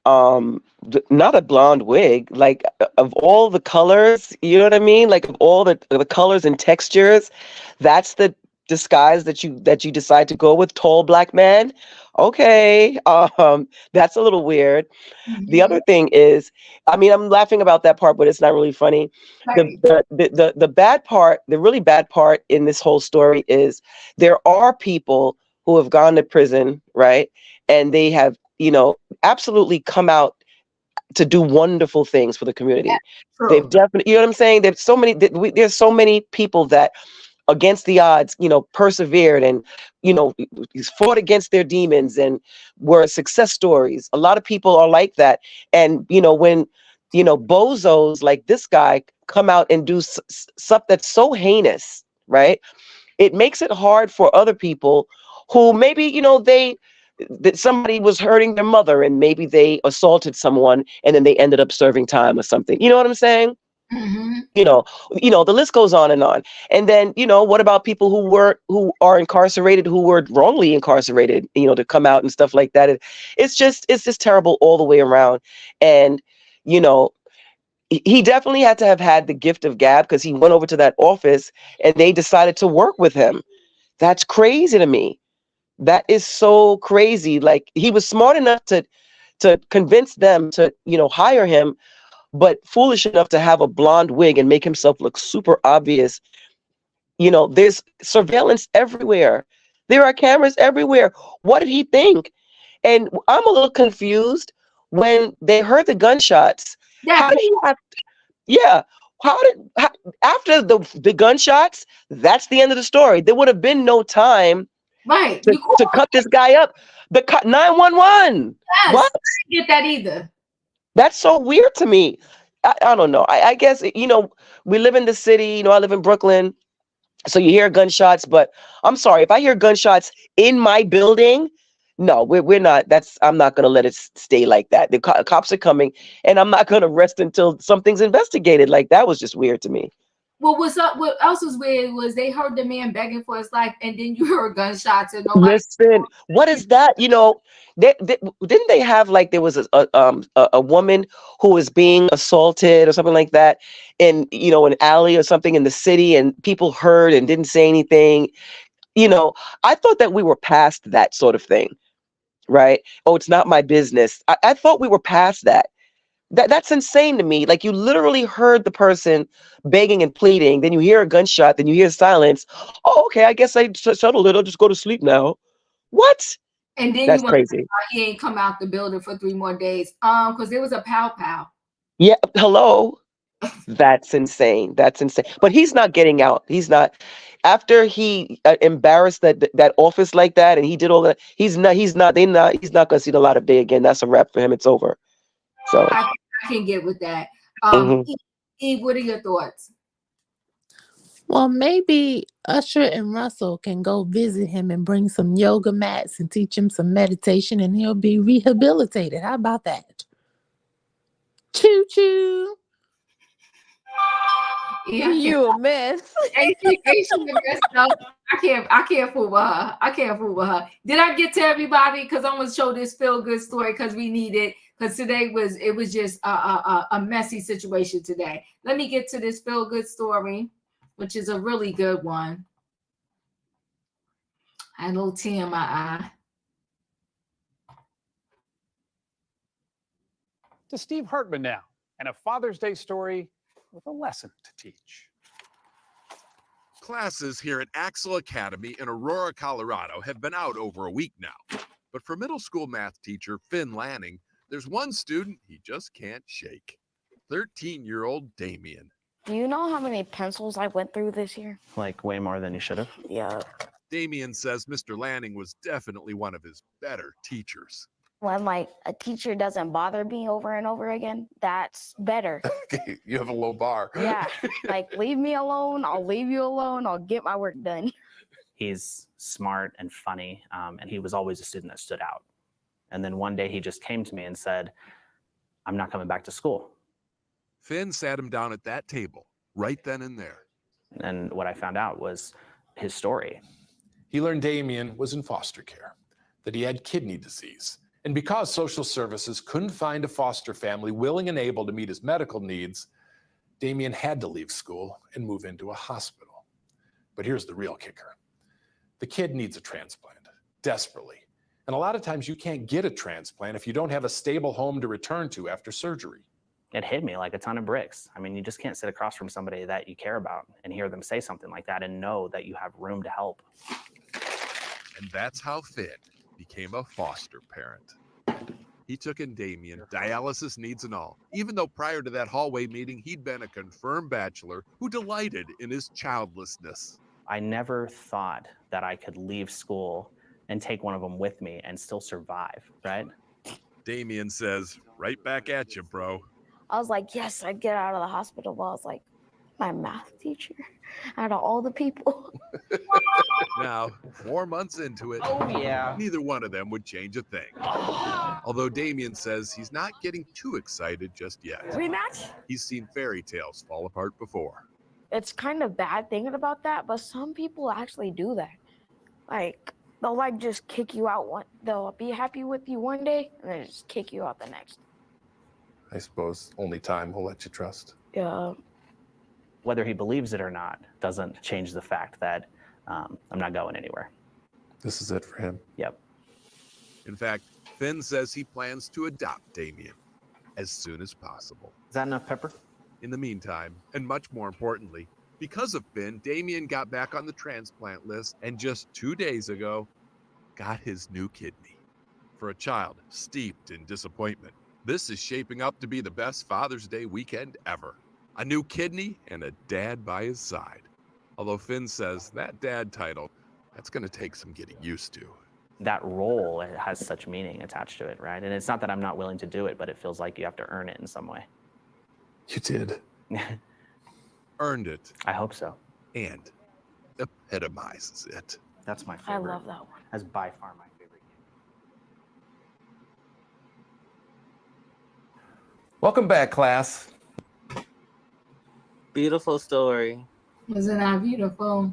Not a blonde wig. Like, of all the colors, you know what I mean? Like, of all the colors and textures, that's the disguise that you decide to go with. Tall black man. Okay, that's a little weird. Mm-hmm. The other thing is, I mean, I'm laughing about that part, but it's not really funny. Right. The bad part, the really bad part in this whole story is there are people who have gone to prison, right? And they have, absolutely come out to do wonderful things for the community. Yeah, they've definitely, you know what I'm saying? There's so many people that against the odds, persevered and, fought against their demons and were success stories. A lot of people are like that. And, when, bozos like this guy come out and do stuff that's so heinous, right? It makes it hard for other people who maybe, that somebody was hurting their mother and maybe they assaulted someone and then they ended up serving time or something. You know what I'm saying? Mm-hmm. You know, the list goes on and on. And then, what about people who are incarcerated, who were wrongly incarcerated, to come out and stuff like that. It's just terrible all the way around. And, he definitely had to have had the gift of gab, because he went over to that office and they decided to work with him. That's crazy to me. That is so crazy. Like, he was smart enough to convince them to, hire him, but foolish enough to have a blonde wig and make himself look super obvious. There's surveillance everywhere. There are cameras everywhere. What did he think? And I'm a little confused when they heard the gunshots. How did he have? Yeah. After the gunshots, that's the end of the story. There would have been no time to cut this guy up. The 911. Yes, What? I didn't get that either. That's so weird to me. I don't know. I guess, we live in the city, I live in Brooklyn. So you hear gunshots, but I'm sorry, if I hear gunshots in my building, no, we're not. I'm not going to let it stay like that. The cops are coming, and I'm not going to rest until something's investigated. Like, that was just weird to me. Well, what else was weird was they heard the man begging for his life, and then you heard gunshots and nobody. Listen, what is that? Didn't they have, like, there was a woman who was being assaulted or something like that in an alley or something in the city, and people heard and didn't say anything. I thought that we were past that sort of thing, right? Oh, it's not my business. I thought we were past that. That's insane to me. Like, you literally heard the person begging and pleading, then you hear a gunshot, then you hear silence. Oh, okay, I guess I settled it. I'll just go to sleep now. What? And then That's crazy. He ain't come out the building for 3 more days. Because there was a pow. Yeah, hello. That's insane. That's insane. But he's not getting out. He's not. After he embarrassed that office like that, and he did all that, he's not going to see the light of day again. That's a wrap for him. It's over. So I can get with that. Eve, what are your thoughts? Well, maybe Usher and Russell can go visit him and bring some yoga mats and teach him some meditation, and he'll be rehabilitated. How about that? Choo choo. Yeah, You a mess. Ain't she messed up? I can't fool with her. I can't fool with her. Did I get to everybody? Because I'm gonna show this feel good story because we need it. Because today was just a messy situation today. Let me get to this feel good story, which is a really good one. I had a little tear in my eye. To Steve Hartman now, and a Father's Day story with a lesson to teach. Classes here at Axel Academy in Aurora, Colorado have been out over a week now. But for middle school math teacher Finn Lanning, there's one student he just can't shake. 13-year-old Damien. Do you know how many pencils I went through this year? Like way more than you should have? Yeah. Damien says Mr. Lanning was definitely one of his better teachers. When like a teacher doesn't bother me over and over again, that's better. You have a low bar. Yeah, like leave me alone, I'll leave you alone, I'll get my work done. He's smart and funny, and he was always a student that stood out. And then one day he just came to me and said, I'm not coming back to school. Finn sat him down at that table, right then and there. And what I found out was his story. He learned Damien was in foster care, that he had kidney disease. And because social services couldn't find a foster family willing and able to meet his medical needs, Damien had to leave school and move into a hospital. But here's the real kicker. The kid needs a transplant, desperately. And a lot of times you can't get a transplant if you don't have a stable home to return to after surgery. It hit me like a ton of bricks. I mean, you just can't sit across from somebody that you care about and hear them say something like that and know that you have room to help. And that's how Finn became a foster parent. He took in Damien, dialysis needs and all, even though prior to that hallway meeting, he'd been a confirmed bachelor who delighted in his childlessness. I never thought that I could leave school and take one of them with me and still survive, right? Damien says, right back at you, bro. I was like, yes, I'd get out of the hospital, but I was like, My math teacher out of all the people. Now, 4 months into it, neither one of them would change a thing. Although Damien says he's not getting too excited just yet. Rematch? He's seen fairy tales fall apart before. It's kind of bad thinking about that, but some people actually do that. Like, they'll like just kick you out they'll be happy with you one day and then just kick you out the next. I suppose only time will let you trust. Yeah. Whether he believes it or not doesn't change the fact that I'm not going anywhere. This is it for him. Yep. In fact, Finn says he plans to adopt Damien as soon as possible. Is that enough pepper? In the meantime, and much more importantly, because of Finn, Damien got back on the transplant list and just 2 days ago got his new kidney. For a child steeped in disappointment, this is shaping up to be the best Father's Day weekend ever. A new kidney and a dad by his side. Although Finn says that dad title, that's going to take some getting used to. That role has such meaning attached to it, right? And it's not that I'm not willing to do it, but it feels like you have to earn it in some way. You did. Earned it. I hope so. And epitomizes it. That's my favorite. I love that one. That's by far my favorite game. Welcome back, class. Beautiful story. Wasn't that beautiful?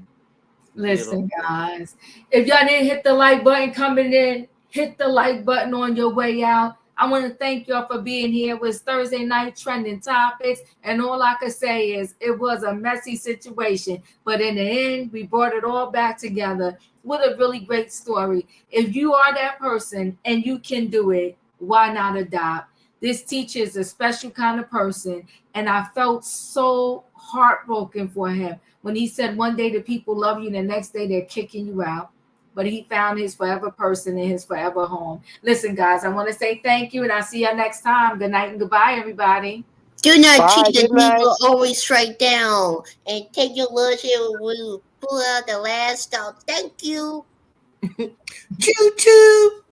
Listen, guys, if y'all didn't hit the like button coming in, hit the like button on your way out. I want to thank y'all for being here. It was Thursday night trending topics, and all I could say is it was a messy situation, but in the end, we brought it all back together with a really great story. If you are that person and you can do it, why not adopt? This teacher is a special kind of person, and I felt so heartbroken for him when he said one day the people love you and the next day they're kicking you out. But he found his forever person in his forever home. Listen, guys, I want to say thank you, and I'll see you next time. Good night and goodbye, everybody. Good night, Bye, teacher. good night. People always strike down and take your lunch and we'll pull out the last stop. Thank you. Choo choo.